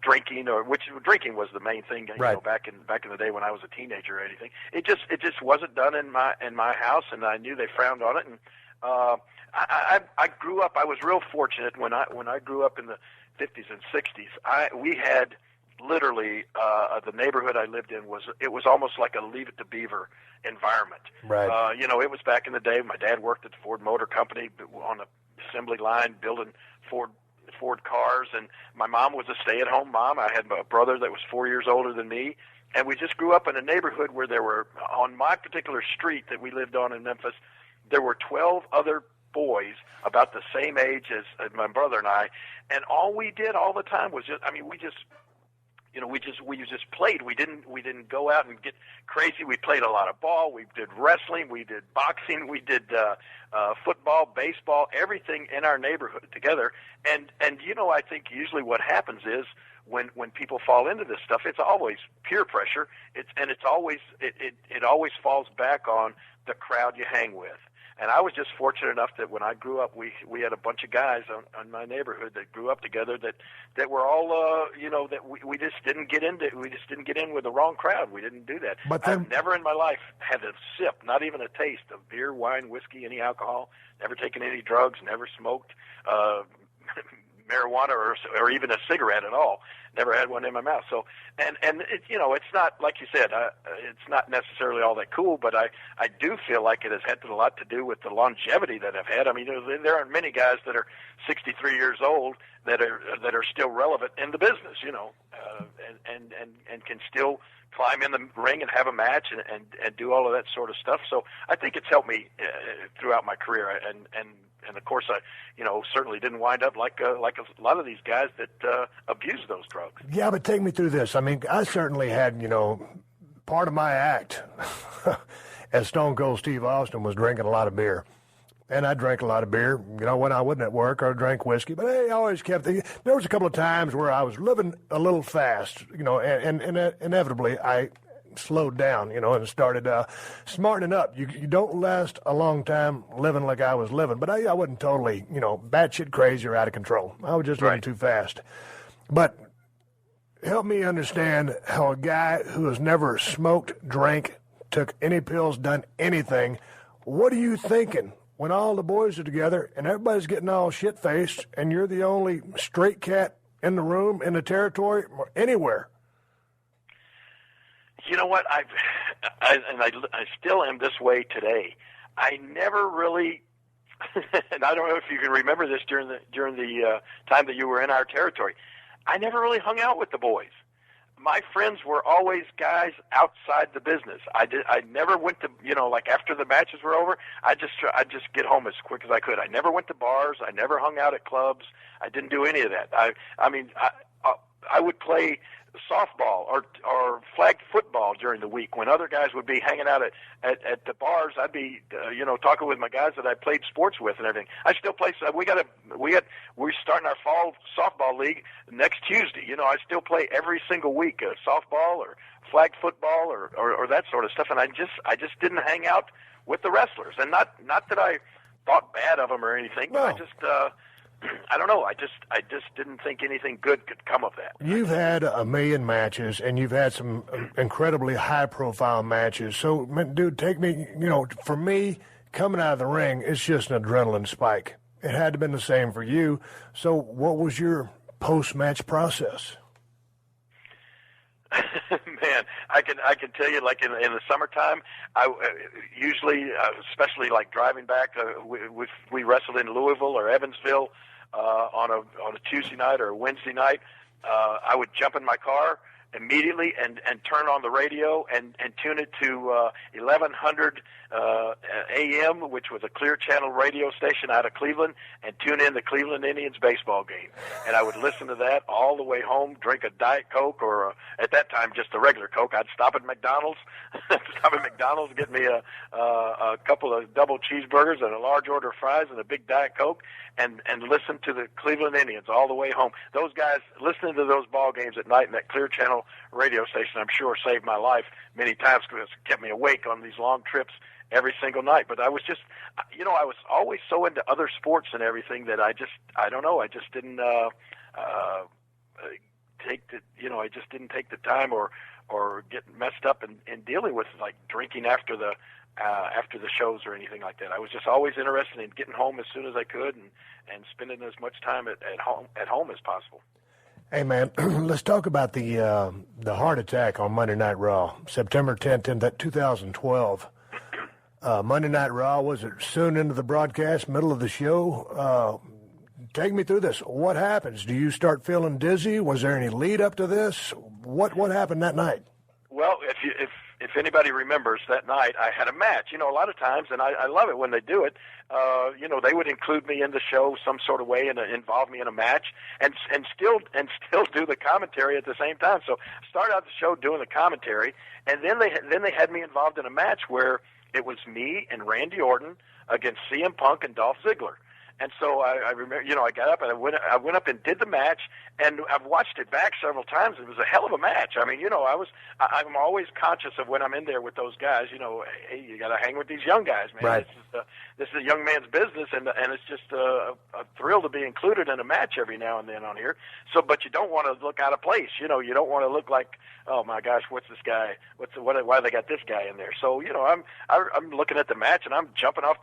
Speaker 5: drinking, which drinking was the main thing,
Speaker 3: right.
Speaker 5: Back in the day when I was a teenager or anything. It just wasn't done in my house, and I knew they frowned on it. And I grew up. I was real fortunate when I grew up in the 50s and 60s. We had literally the neighborhood I lived in was almost like a Leave It to Beaver environment.
Speaker 3: Right.
Speaker 5: It was back in the day. My dad worked at the Ford Motor Company on the assembly line building Ford cars, and my mom was a stay-at-home mom. I had a brother that was 4 years older than me, and we just grew up in a neighborhood where there were, on my particular street that we lived on in Memphis, there were 12 other boys about the same age as my brother and I, and all we did all the time was we just played. We didn't go out and get crazy. We played a lot of ball. We did wrestling. We did boxing. We did football, baseball, everything in our neighborhood together. And I think usually what happens is when people fall into this stuff, it's always peer pressure. It always falls back on the crowd you hang with. And I was just fortunate enough that when I grew up, we had a bunch of guys on my neighborhood that grew up together that were all that we just didn't get in with the wrong crowd. We didn't do that.
Speaker 3: But then,
Speaker 5: I've never in my life had a sip, not even a taste of beer, wine, whiskey, any alcohol. Never taken any drugs. Never smoked marijuana or even a cigarette at all. Never had one in my mouth. So, and it's not, like you said, it's not necessarily all that cool, but I do feel like it has had a lot to do with the longevity that I've had. I mean, there aren't many guys that are 63 years old that are still relevant in the business, and can still climb in the ring and have a match and do all of that sort of stuff. So I think it's helped me throughout my career, and of course I certainly didn't wind up like a lot of these guys that abused those drugs.
Speaker 3: Yeah, but take me through this. I mean, I certainly had, part of my act as Stone Cold Steve Austin was drinking a lot of beer. And I drank a lot of beer, when I wasn't at work, or drank whiskey. But I always kept thinking, there was a couple of times where I was living a little fast, and inevitably I slowed down, and started smartening up. You don't last a long time living like I was living. But I wasn't totally, batshit crazy or out of control. I was just living too fast. But help me understand how a guy who has never smoked, drank, took any pills, done anything, what are you thinking when all the boys are together and everybody's getting all shit-faced and you're the only straight cat in the room, in the territory, or anywhere?
Speaker 5: You know what? I still am this way today. I never really, and I don't know if you can remember this during the time that you were in our territory. I never really hung out with the boys. My friends were always guys outside the business. I never went to, like after the matches were over, I just get home as quick as I could. I never went to bars. I never hung out at clubs. I didn't do any of that. I would play softball or flag football during the week when other guys would be hanging out at the bars. I'd be talking with my guys that I played sports with and everything. I still play. We're starting our fall softball league next Tuesday. I still play every single week softball or flag football or that sort of stuff. And I just didn't hang out with the wrestlers. And not that I thought bad of them or anything.
Speaker 3: No.
Speaker 5: But I just I don't know. I just didn't think anything good could come of that.
Speaker 3: You've had a million matches, and you've had some incredibly high-profile matches. So, dude, take me, for me, coming out of the ring, it's just an adrenaline spike. It had to have been the same for you. So what was your post-match process?
Speaker 5: Man, I can tell you, like in the summertime, I usually, especially like driving back, we wrestled in Louisville or Evansville on a Tuesday night or a Wednesday night. I would jump in my car immediately and turn on the radio and tune it to 1100 AM, which was a Clear Channel radio station out of Cleveland, and tune in the Cleveland Indians baseball game. And I would listen to that all the way home, drink a Diet Coke or at that time just a regular Coke. I'd stop at McDonald's, get me a couple of double cheeseburgers and a large order of fries and a big Diet Coke, and listen to the Cleveland Indians all the way home. Those guys, listening to those ball games at night in that Clear Channel radio station, I'm sure saved my life many times because it kept me awake on these long trips every single night. But I was just, I was always so into other sports and everything that I just didn't I just didn't take the time or get messed up in dealing with like drinking after the shows or anything like that. I was just always interested in getting home as soon as I could and spending as much time at home as possible.
Speaker 3: Hey, man, let's talk about the heart attack on Monday Night Raw, September 10th, 2012. Monday Night Raw, was it soon into the broadcast, middle of the show? Take me through this. What happens? Do you start feeling dizzy? Was there any lead up to this? What happened that night?
Speaker 5: Well, if anybody remembers that night, I had a match. A lot of times, and I love it when they do it. They would include me in the show some sort of way and involve me in a match, and still do the commentary at the same time. So start out the show doing the commentary, and then they had me involved in a match where it was me and Randy Orton against CM Punk and Dolph Ziggler. And so I remember, I got up and I went up and did the match, and I've watched it back several times. It was a hell of a match. I mean, I'm always conscious of when I'm in there with those guys. Hey, you got to hang with these young guys, man.
Speaker 3: Right.
Speaker 5: This is a young man's business, and it's just a thrill to be included in a match every now and then on here. So, but you don't want to look out of place. You don't want to look like, oh my gosh, what's this guy? Why they got this guy in there? So, I'm looking at the match, and I'm jumping off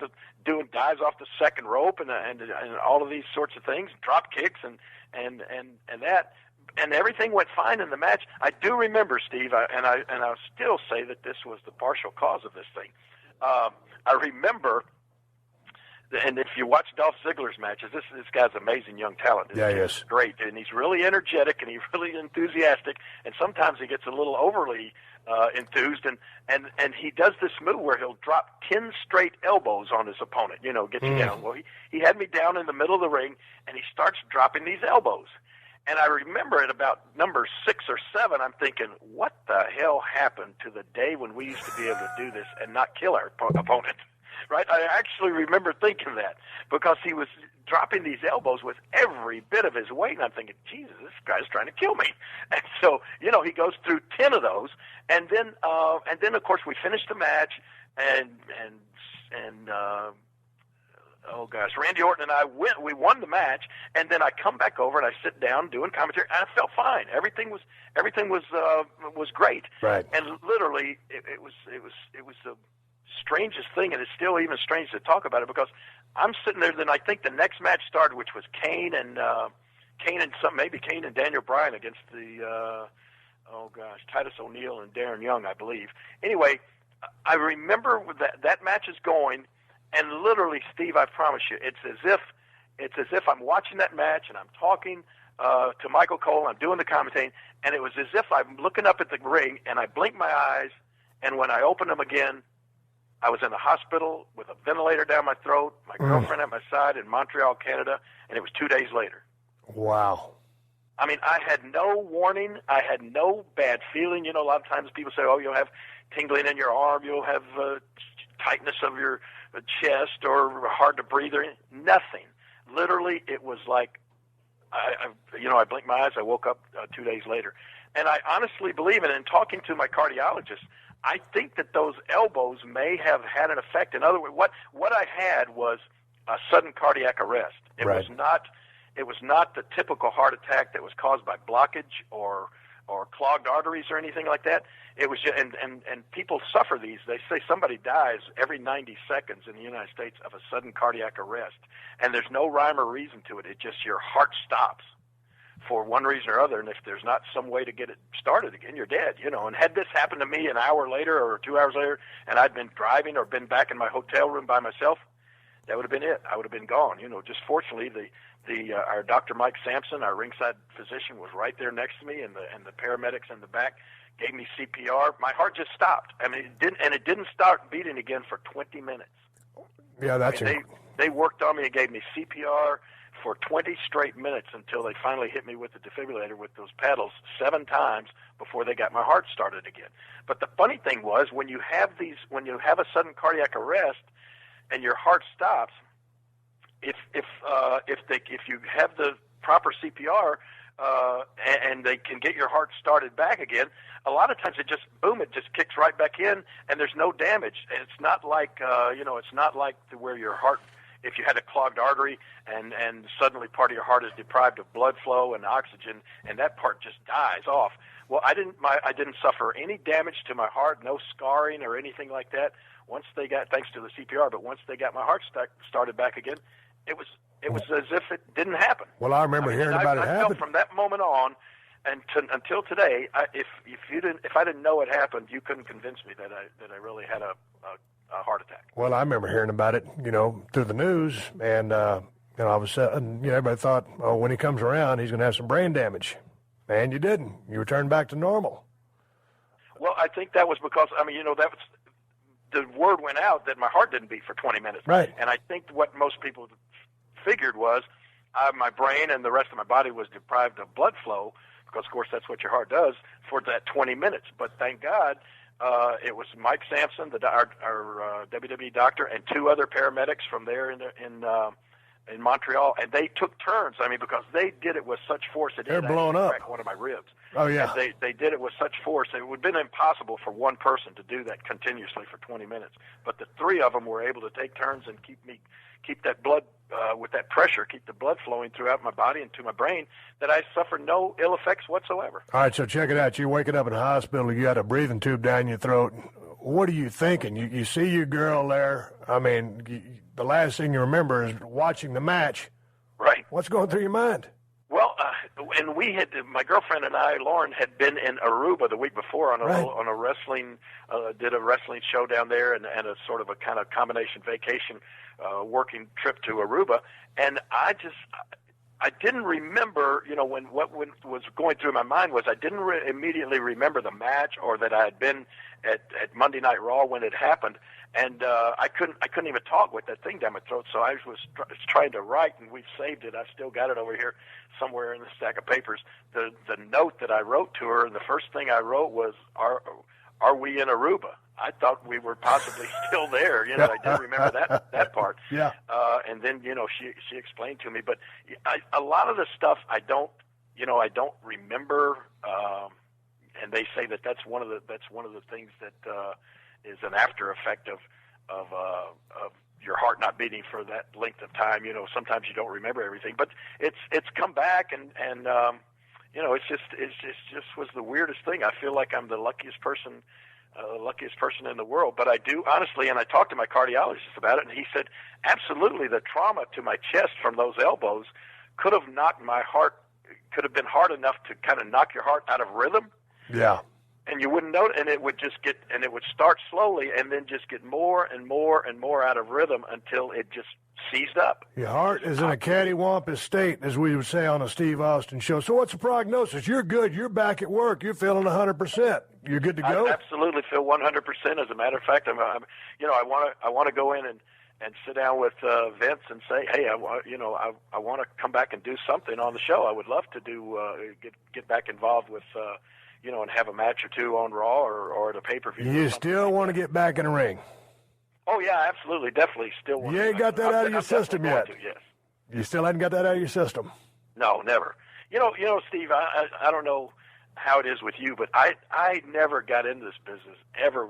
Speaker 5: doing dives off the second rope, and all of these sorts of things, drop kicks, and that, and everything went fine in the match. I do remember, Steve, I'll still say that this was the partial cause of this thing. I remember, and if you watch Dolph Ziggler's matches, this guy's amazing young talent.
Speaker 3: Yeah, he is.
Speaker 5: Great, and he's really energetic, and he's really enthusiastic, and sometimes he gets a little overly enthused, and he does this move where he'll drop 10 straight elbows on his opponent, get you down. Well, he had me down in the middle of the ring, and he starts dropping these elbows. And I remember at about number 6 or 7, I'm thinking, what the hell happened to the day when we used to be able to do this and not kill our opponent? Right? I actually remember thinking that, because he was dropping these elbows with every bit of his weight, and I'm thinking, Jesus, this guy's trying to kill me. And so, he goes through 10 of those, and then of course we finished the match, and oh gosh, Randy Orton and I we won the match, and then I come back over and I sit down doing commentary, and I felt fine. Everything was great.
Speaker 3: Right.
Speaker 5: And literally, it was the strangest thing, and it's still even strange to talk about it, because I'm sitting there. Then I think the next match started, which was Kane and Daniel Bryan against the Titus O'Neil and Darren Young, I believe. Anyway, I remember that match is going. And literally, Steve, I promise you, it's as if I'm watching that match and I'm talking to Michael Cole. I'm doing the commentating, and it was as if I'm looking up at the ring and I blink my eyes, and when I open them again, I was in the hospital with a ventilator down my throat, my girlfriend at my side in Montreal, Canada, and it was 2 days later.
Speaker 3: Wow.
Speaker 5: I mean, I had no warning. I had no bad feeling. A lot of times people say, oh, you'll have tingling in your arm, you'll have tightness of your chest or hard to breathe or anything. Nothing. Literally, it was like, I blinked my eyes, I woke up 2 days later. And I honestly believe it. And talking to my cardiologist, I think that those elbows may have had an effect. In other words, what I had was a sudden cardiac arrest. It
Speaker 3: Right.
Speaker 5: was not the typical heart attack that was caused by blockage or clogged arteries or anything like that. It was just, and people suffer these. They say somebody dies every 90 seconds in the United States of a sudden cardiac arrest, and there's no rhyme or reason to it. It's just your heart stops for one reason or other, and if there's not some way to get it started again, you're dead, And had this happened to me an hour later or 2 hours later, and I'd been driving or been back in my hotel room by myself, that would have been it. I would have been gone. Just fortunately, our Dr. Mike Sampson, our ringside physician, was right there next to me, and the paramedics in the back gave me CPR. My heart just stopped. I mean, it didn't start beating again for 20 minutes.
Speaker 3: Yeah, that's
Speaker 5: they worked on me and gave me CPR for 20 straight minutes until they finally hit me with the defibrillator with those paddles 7 times before they got my heart started again. But the funny thing was, when you have a sudden cardiac arrest and your heart stops, if you have the proper CPR and they can get your heart started back again, a lot of times it just kicks right back in, and there's no damage. And it's not like it's not like where your heart, if you had a clogged artery and suddenly part of your heart is deprived of blood flow and oxygen, and that part just dies off. Well, I didn't suffer any damage to my heart, no scarring or anything like that. Thanks to the CPR, but once they got my heart started back again, it was as if it didn't happen.
Speaker 3: Well, I remember hearing about it happen.
Speaker 5: I felt from that moment on, and until today, if I didn't know it happened, you couldn't convince me that I really had a heart attack.
Speaker 3: Well, I remember hearing about it, through the news, and all of a sudden, everybody thought, oh, when he comes around, he's going to have some brain damage, and you didn't. You returned back to normal.
Speaker 5: Well, I think that was because that was. The word went out that my heart didn't beat for 20 minutes.
Speaker 3: Right.
Speaker 5: And I think what most people figured was my brain and the rest of my body was deprived of blood flow, because, of course, that's what your heart does for that 20 minutes. But thank God it was Mike Sampson, our WWE doctor, and 2 other paramedics from there in in Montreal, and they took turns. I mean, because they did it with such force, it
Speaker 3: They're
Speaker 5: did
Speaker 3: blown
Speaker 5: actually
Speaker 3: up.
Speaker 5: crack one of my ribs.
Speaker 3: Oh, yeah.
Speaker 5: And they did it with such force. It would have been impossible for one person to do that continuously for 20 minutes. But the three of them were able to take turns and keep that blood, with that pressure, keep the blood flowing throughout my body and to my brain, that I suffered no ill effects whatsoever.
Speaker 3: All right, so check it out. You're waking up in the hospital. You got a breathing tube down your throat. What are you thinking? You see your girl there. I mean, the last thing you remember is watching the match.
Speaker 5: Right.
Speaker 3: What's going through your mind?
Speaker 5: Well, and my girlfriend and I, Lauren, had been in Aruba the week before on a wrestling, did a wrestling show down there and a sort of a kind of combination vacation, working trip to Aruba. And I didn't remember, when what was going through my mind was I didn't immediately remember the match or that I had been at Monday Night Raw when it happened. And I couldn't even talk with that thing down my throat. So I was trying to write, and we've saved it. I've still got it over here somewhere in the stack of papers. The note that I wrote to her, and the first thing I wrote was, "Are we in Aruba?" I thought we were possibly still there. I did remember that part.
Speaker 3: Yeah.
Speaker 5: And then she explained to me, but a lot of the stuff I don't remember. And they say that's one of the things that is an after effect of your heart not beating for that length of time. Sometimes you don't remember everything, but it's come back, and it's just was the weirdest thing. I feel like I'm the luckiest person in the world, but I do honestly, and I talked to my cardiologist about it, and he said absolutely the trauma to my chest from those elbows could have knocked my heart, could have been hard enough to kind of knock your heart out of rhythm.
Speaker 3: Yeah.
Speaker 5: And you wouldn't know it, and it would start slowly and then just get more and more and more out of rhythm until it just seized up.
Speaker 3: Your heart is in a cattywampus state, as we would say on a Steve Austin show. So what's the prognosis? You're good. You're back at work. You're feeling 100%. You're good to go?
Speaker 5: I absolutely feel 100%. As a matter of fact, I want to go in and sit down with Vince and say, hey, I want to come back and do something on the show. I would love to get back involved with and have a match or two on Raw or at a pay-per-view.
Speaker 3: You still want to get back in the ring?
Speaker 5: Oh, yeah, absolutely, definitely. Still want
Speaker 3: You ain't got that out of your system yet?
Speaker 5: Yes.
Speaker 3: You still hadn't got that out of your system?
Speaker 5: No, never. Steve, I don't know how it is with you, but I never got into this business ever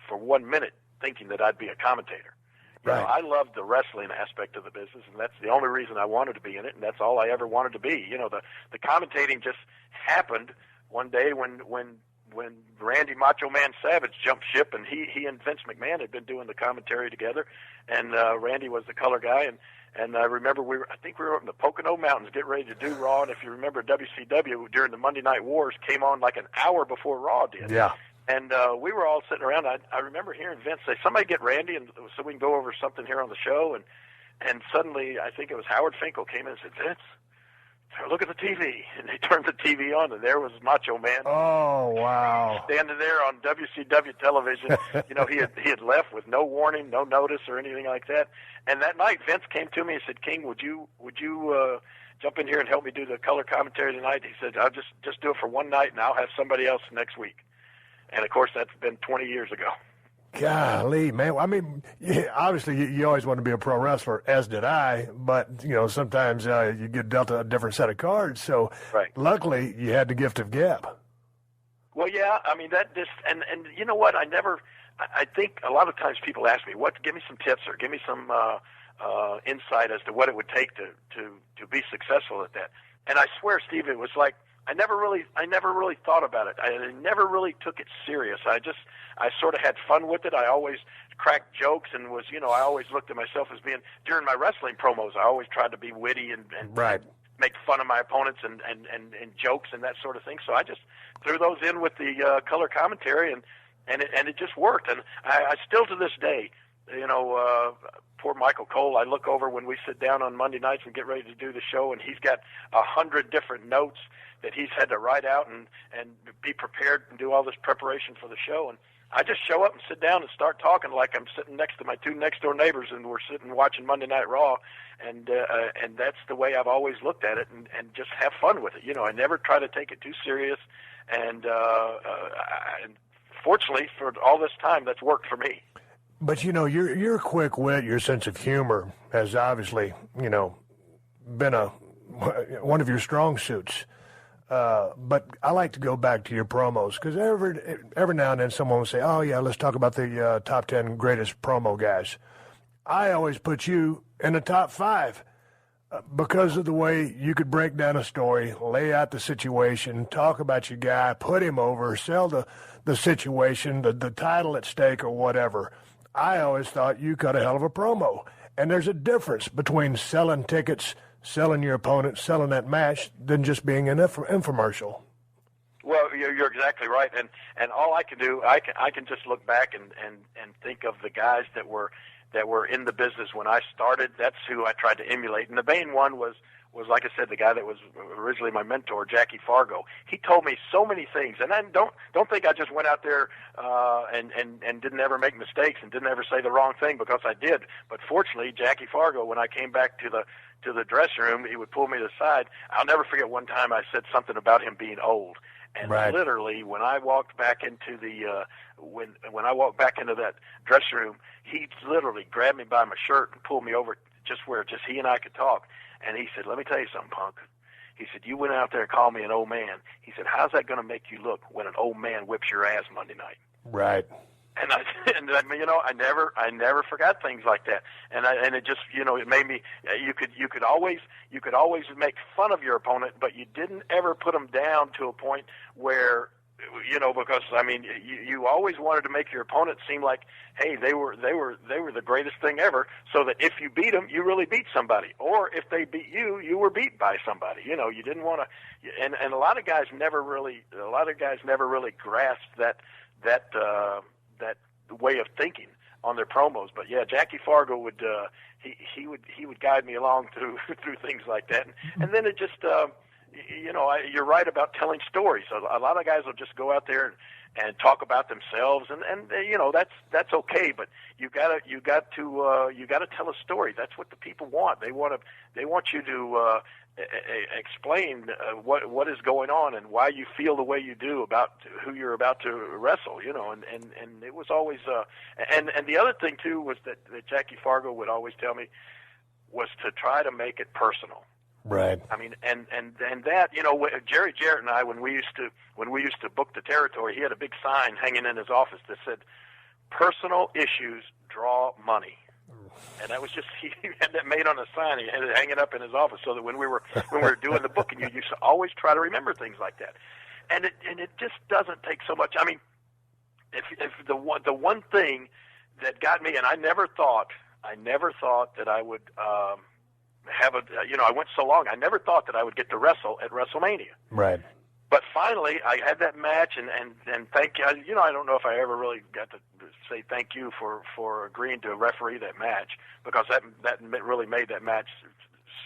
Speaker 5: for 1 minute thinking that I'd be a commentator.
Speaker 3: Right.
Speaker 5: I loved the wrestling aspect of the business, and that's the only reason I wanted to be in it, and that's all I ever wanted to be. The commentating just happened one day when Randy Macho Man Savage jumped ship, and he and Vince McMahon had been doing the commentary together, and Randy was the color guy, and I remember I think we were up in the Pocono Mountains getting ready to do Raw, and if you remember, WCW during the Monday Night Wars came on like an hour before Raw did.
Speaker 3: Yeah.
Speaker 5: And we were all sitting around. I remember hearing Vince say, "Somebody get Randy, and so we can go over something here on the show." And suddenly, I think it was Howard Finkel came in and said, "Vince, look at the TV." And they turned the TV on, and there was Macho Man.
Speaker 3: Oh, wow.
Speaker 5: Standing there on WCW television. He had left with no warning, no notice or anything like that. And that night, Vince came to me and said, "King, would you jump in here and help me do the color commentary tonight?" He said, "I'll just do it for one night, and I'll have somebody else next week." And, of course, that's been 20 years ago.
Speaker 3: Golly, man. I mean, obviously you always want to be a pro wrestler, as did I, but, sometimes you get dealt a different set of cards. So
Speaker 5: right.
Speaker 3: Luckily you had the gift of gab.
Speaker 5: Well, yeah, I mean, and you know what, I think a lot of times people ask me, give me some tips or give me some insight as to what it would take to be successful at that. And I swear, Steve, it was like, I never really thought about it. I never really took it serious. I sort of had fun with it. I always cracked jokes and was, I always looked at myself as being, during my wrestling promos, I always tried to be witty and
Speaker 3: right.
Speaker 5: make fun of my opponents and jokes and that sort of thing. So I just threw those in with the color commentary and it just worked. And I still to this day, poor Michael Cole, I look over when we sit down on Monday nights and get ready to do the show, and he's got 100 different notes that he's had to write out and be prepared and do all this preparation for the show. And I just show up and sit down and start talking like I'm sitting next to my two next-door neighbors, and we're sitting watching Monday Night Raw, and that's the way I've always looked at it, and just have fun with it. I never try to take it too serious, and fortunately for all this time, that's worked for me.
Speaker 3: But, your quick wit, your sense of humor has obviously, been one of your strong suits. But I like to go back to your promos because every now and then someone will say, oh, yeah, let's talk about the top 10 greatest promo guys. I always put you in the top 5 because of the way you could break down a story, lay out the situation, talk about your guy, put him over, sell the situation, the title at stake or whatever. I always thought you cut a hell of a promo. And there's a difference between selling tickets, selling your opponent, selling that match, than just being an infomercial.
Speaker 5: Well, you're exactly right. And all I can do, I can just look back and think of the guys that were in the business when I started. That's who I tried to emulate. And the main one was like I said, the guy that was originally my mentor, Jackie Fargo. He told me so many things, and then don't think I just went out there and didn't ever make mistakes and didn't ever say the wrong thing, because I did. But fortunately, Jackie Fargo, when I came back to the dressing room, he would pull me to the side. I'll never forget one time I said something about him being old. And
Speaker 3: right.
Speaker 5: Literally, when I walked back into when I walked back into that dressing room, he literally grabbed me by my shirt and pulled me over just where just he and I could talk. And he said, "Let me tell you something, punk." He said, "You went out there and called me an old man." He said, "How's that going to make you look when an old man whips your ass Monday night?"
Speaker 3: Right.
Speaker 5: And I never forgot things like that. And it just, it made me. You could always make fun of your opponent, but you didn't ever put them down to a point where, because you always wanted to make your opponent seem like, hey, they were the greatest thing ever, so that if you beat them, you really beat somebody, or if they beat you, you were beat by somebody. You didn't want to. And a lot of guys never really grasped that way of thinking on their promos. But yeah, Jackie Fargo would he would guide me along through things like that, and then it just you're right about telling stories. A lot of guys will just go out there and talk about themselves, and that's okay. But you got to tell a story. That's what the people want. They want you to explain what is going on and why you feel the way you do about who you're about to wrestle. And it was always and the other thing too was that Jackie Fargo would always tell me was to try to make it personal.
Speaker 3: Right.
Speaker 5: And that, Jerry Jarrett and I, when we used to book the territory, he had a big sign hanging in his office that said, "Personal issues draw money." And that was just, he had that made on a sign. He had it hanging up in his office, so that when we were doing the booking, you used to always try to remember things like that. And it just doesn't take so much. If the one thing that got me, and I never thought that I would I went so long, I never thought that I would get to wrestle at WrestleMania.
Speaker 3: Right. But
Speaker 5: finally, I had that match, and thank you. I don't know if I ever really got to say thank you for agreeing to referee that match, because that really made that match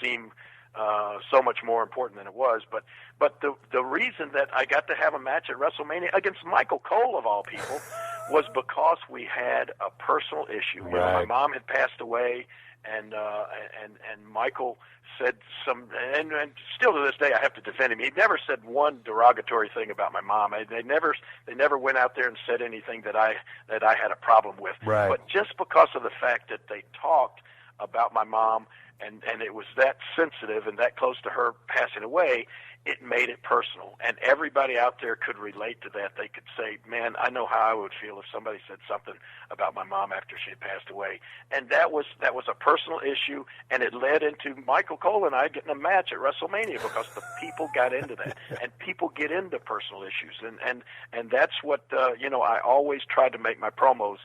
Speaker 5: seem so much more important than it was. But the reason that I got to have a match at WrestleMania against Michael Cole, of all people, was because we had a personal issue.
Speaker 3: Right.
Speaker 5: My mom had passed away. And Michael said some, and still to this day I have to defend him. He never said one derogatory thing about my mom. They never went out there and said anything that I had a problem with.
Speaker 3: Right.
Speaker 5: But just because of the fact that they talked about my mom and it was that sensitive and that close to her passing away, it made it personal. And everybody out there could relate to that. They could say, "Man, I know how I would feel if somebody said something about my mom after she had passed away." And that was a personal issue, and it led into Michael Cole and I getting a match at WrestleMania, because the people got into that. And people get into personal issues. And that's what I always tried to make my promos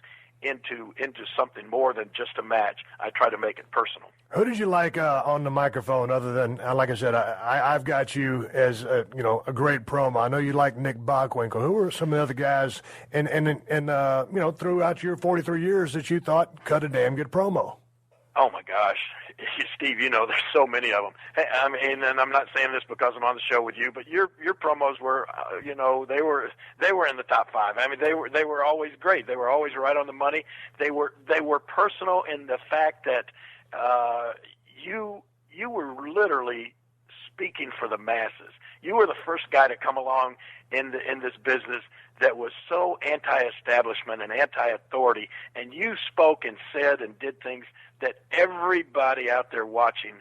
Speaker 5: into something more than just a match. I try to make it personal.
Speaker 3: Who did you like on the microphone, other than, like I said, I've got you as a great promo. I know you like Nick Bockwinkel. Who were some of the other guys and throughout your 43 years that you thought cut a damn good promo?
Speaker 5: Oh my gosh, Steve, there's so many of them. Hey, and I'm not saying this because I'm on the show with you, but your promos were, they were in the top 5. They were always great. They were always right on the money. They were personal in the fact that you were literally speaking for the masses. You were the first guy to come along in this business that was so anti-establishment and anti-authority, and you spoke and said and did things that everybody out there watching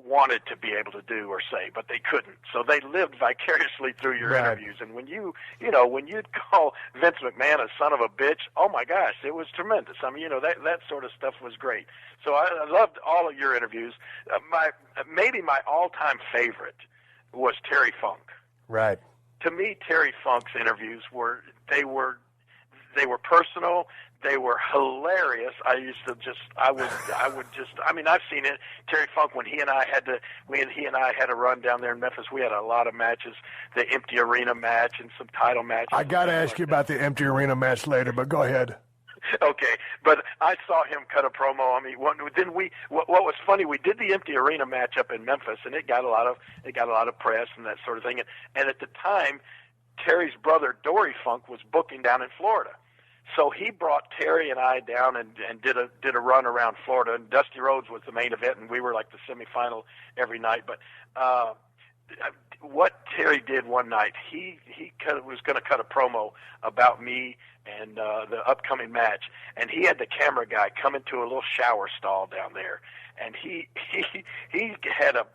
Speaker 5: wanted to be able to do or say, but they couldn't. So they lived vicariously through your interviews. And when when you'd call Vince McMahon a son of a bitch, oh my gosh, it was tremendous. I mean, that sort of stuff was great. So I loved all of your interviews. Maybe my all-time favorite was Terry Funk.
Speaker 3: Right.
Speaker 5: To me, Terry Funk's interviews were personal. They were hilarious. I've seen it. Terry Funk, when he and I had to run down there in Memphis, we had a lot of matches, the empty arena match and some title matches.
Speaker 3: I got to ask you about the empty arena match later, but go ahead.
Speaker 5: Okay, but I saw him cut a promo. I mean, what was funny? We did the empty arena match up in Memphis, and it got a lot of press and that sort of thing. And at the time, Terry's brother Dory Funk was booking down in Florida. So he brought Terry and I down and did a run around Florida, and Dusty Rhodes was the main event, and we were like the semifinal every night. But what Terry did one night, he was going to cut a promo about me and the upcoming match, and he had the camera guy come into a little shower stall down there, and he had a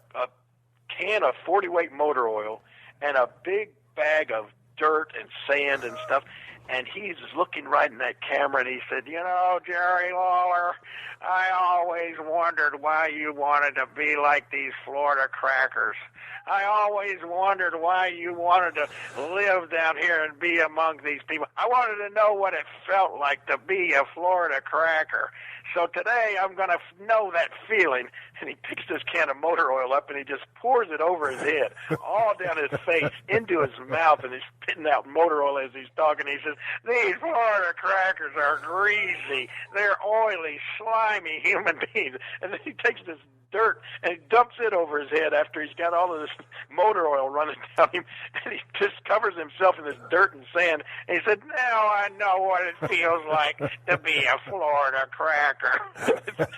Speaker 5: can of 40-weight motor oil and a big bag of dirt and sand and stuff. And he's looking right in that camera, and he said, Jerry Lawler, I always wondered why you wanted to be like these Florida crackers. I always wondered why you wanted to live down here and be among these people. I wanted to know what it felt like to be a Florida cracker. So today I'm going to know that feeling. And he picks this can of motor oil up and he just pours it over his head, all down his face, into his mouth, and he's spitting out motor oil as he's talking. He says, these Florida crackers are greasy. They're oily, slimy human beings. And then he takes this dirt and he dumps it over his head after he's got all of this motor oil running down him, and he just covers himself in this dirt and sand, and he said, now I know what it feels like to be a Florida cracker.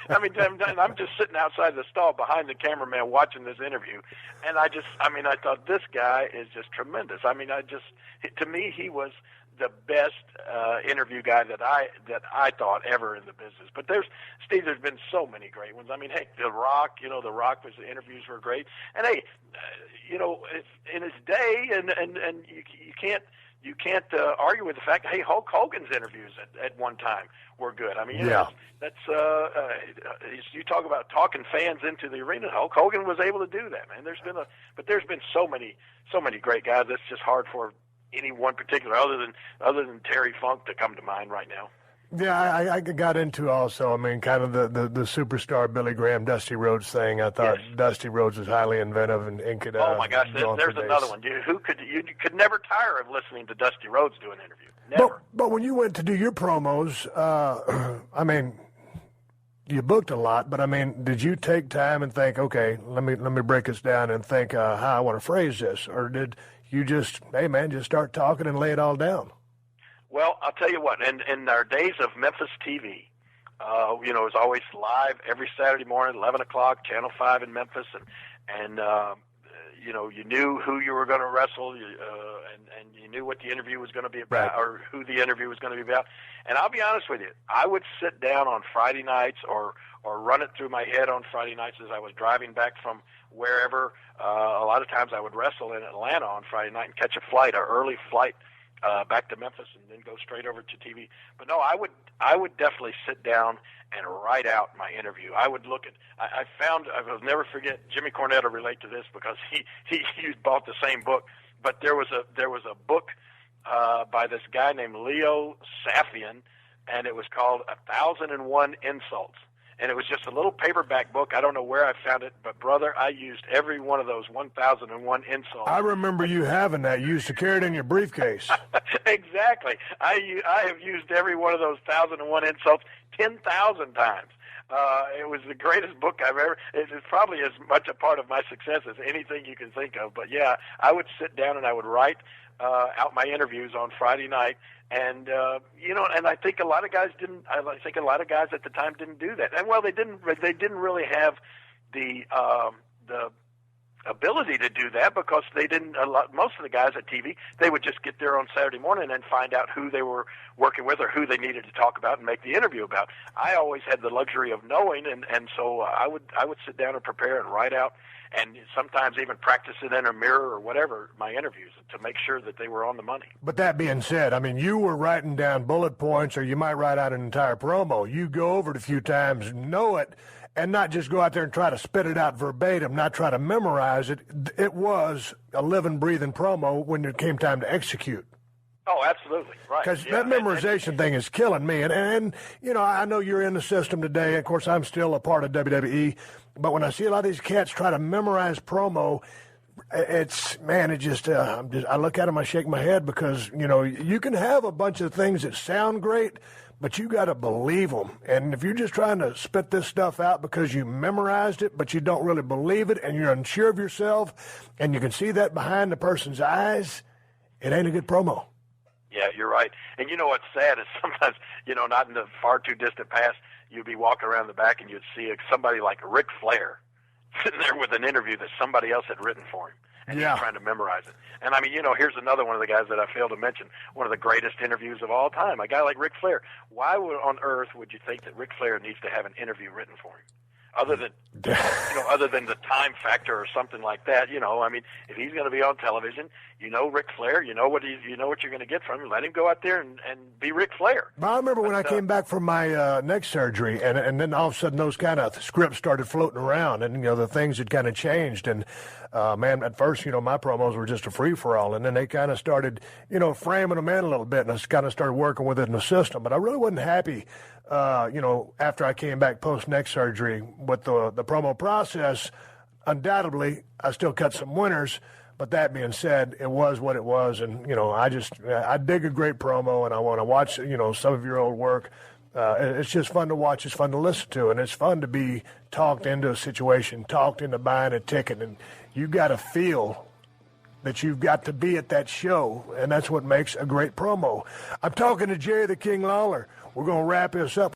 Speaker 5: I mean, I'm just sitting outside the stall behind the cameraman watching this interview, and I thought, this guy is just tremendous. I mean, to me, he was the best interview guy that I thought ever in the business. But there's been so many great ones. I mean, hey, The Rock, the interviews were great. And hey, in his day, and you can't argue with the fact that, hey, Hulk Hogan's interviews at one time were good. I mean, that's you talk about talking fans into the arena. Hulk Hogan was able to do that, man. There's been so many great guys. That's just hard for any one particular, other than Terry Funk, to come to mind right now.
Speaker 3: Yeah, I got into also, I mean, kind of the superstar Billy Graham, Dusty Rhodes thing. I thought Dusty Rhodes was highly inventive and could.
Speaker 5: Oh my gosh, there's another one. You could never tire of listening to Dusty Rhodes do an interview. Never.
Speaker 3: But when you went to do your promos, I mean, you booked a lot, but I mean, did you take time and think, okay, let me break this down and think how I want to phrase this, or did you just, hey man, just start talking and lay it all down?
Speaker 5: Well, I'll tell you what. In our days of Memphis TV, it was always live every Saturday morning, 11 o'clock, Channel 5 in Memphis, and you knew who you were going to wrestle, and you knew what the interview was going to be about, right, or who the interview was going to be about. And I'll be honest with you, I would sit down on Friday nights or run it through my head on Friday nights as I was driving back from wherever. A lot of times I would wrestle in Atlanta on Friday night and catch an early flight back to Memphis, and then go straight over to TV. But no, I would definitely sit down and write out my interview. I would look at. I will never forget. Jimmy Cornette will relate to this because he bought the same book. But there was a book by this guy named Leo Safian, and it was called 1,001 Insults. And it was just a little paperback book. I don't know where I found it, but, brother, I used every one of those 1,001 insults.
Speaker 3: I remember you having that. You used to carry it in your briefcase.
Speaker 5: Exactly. I have used every one of those 1,001 insults 10,000 times. It was the greatest book I've ever. It's probably as much a part of my success as anything you can think of. But, yeah, I would sit down and I would write out my interviews on Friday night. And and I think a lot of guys didn't. I think a lot of guys at the time didn't do that. And well, they didn't really have the ability to do that because they didn't. Most of the guys at TV, they would just get there on Saturday morning and find out who they were working with or who they needed to talk about and make the interview about. I always had the luxury of knowing, and so I would sit down and prepare and write out, and sometimes even practice it in a mirror or whatever, my interviews, to make sure that they were on the money.
Speaker 3: But that being said, I mean, you were writing down bullet points, or you might write out an entire promo. You go over it a few times, know it, and not just go out there and try to spit it out verbatim, not try to memorize it. It was a living, breathing promo when it came time to execute.
Speaker 5: Oh, absolutely. Right.
Speaker 3: Because that memorization thing is killing me. And, you know, I know you're in the system today. Of course, I'm still a part of WWE. But when I see a lot of these cats try to memorize promo, I look at them, I shake my head because, you know, you can have a bunch of things that sound great, but you got to believe them. And if you're just trying to spit this stuff out because you memorized it, but you don't really believe it, and you're unsure of yourself, and you can see that behind the person's eyes, it ain't a good promo.
Speaker 5: Yeah, you're right. And you know what's sad is sometimes, you know, not in the far too distant past, you'd be walking around the back and you'd see somebody like Ric Flair sitting there with an interview that somebody else had written for him. And he's trying to memorize it. And, I mean, you know, here's another one of the guys that I failed to mention, one of the greatest interviews of all time, a guy like Ric Flair. Why on earth would you think that Ric Flair needs to have an interview written for him? Other than the time factor or something like that, you know, I mean, if he's going to be on television, you know Ric Flair, you know what you're going to get from him. Let him go out there and be Ric Flair.
Speaker 3: Well, I remember when I came back from my neck surgery, and then all of a sudden those kind of scripts started floating around, and, you know, the things had kind of changed. And, man, at first, you know, my promos were just a free-for-all, and then they kind of started, you know, framing them in a little bit, and I kind of started working with it in the system. But I really wasn't happy, you know, after I came back post-neck surgery with the promo process. Undoubtedly, I still cut some winners, but that being said, it was what it was. And, you know, I dig a great promo, and I want to watch, you know, some of your old work. It's just fun to watch. It's fun to listen to, and it's fun to be talked into a situation, talked into buying a ticket, and you got to feel that you've got to be at that show, and that's what makes a great promo. I'm talking to Jerry the King Lawler. We're going to wrap this up.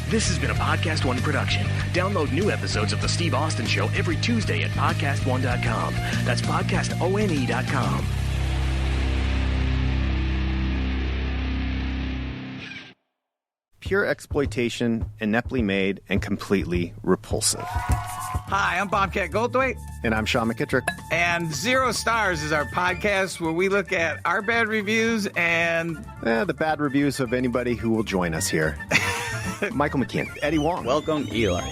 Speaker 2: This has been a Podcast One production. Download new episodes of The Steve Austin Show every Tuesday at PodcastOne.com. That's PodcastOne.com.
Speaker 8: Pure exploitation, ineptly made, and completely repulsive.
Speaker 9: Hi, I'm Bobcat Goldthwait.
Speaker 8: And I'm Sean McKittrick.
Speaker 9: And 0 Stars is our podcast where we look at our bad reviews and...
Speaker 8: the bad reviews of anybody who will join us here. Michael McKean, Eddie Wong.
Speaker 10: Welcome, Eli.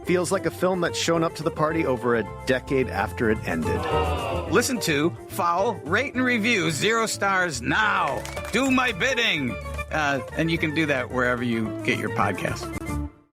Speaker 8: Feels like a film that's shown up to the party over a decade after it ended.
Speaker 9: Listen to, follow, rate, and review 0 Stars now. Do my bidding. And you can do that wherever you get your podcasts.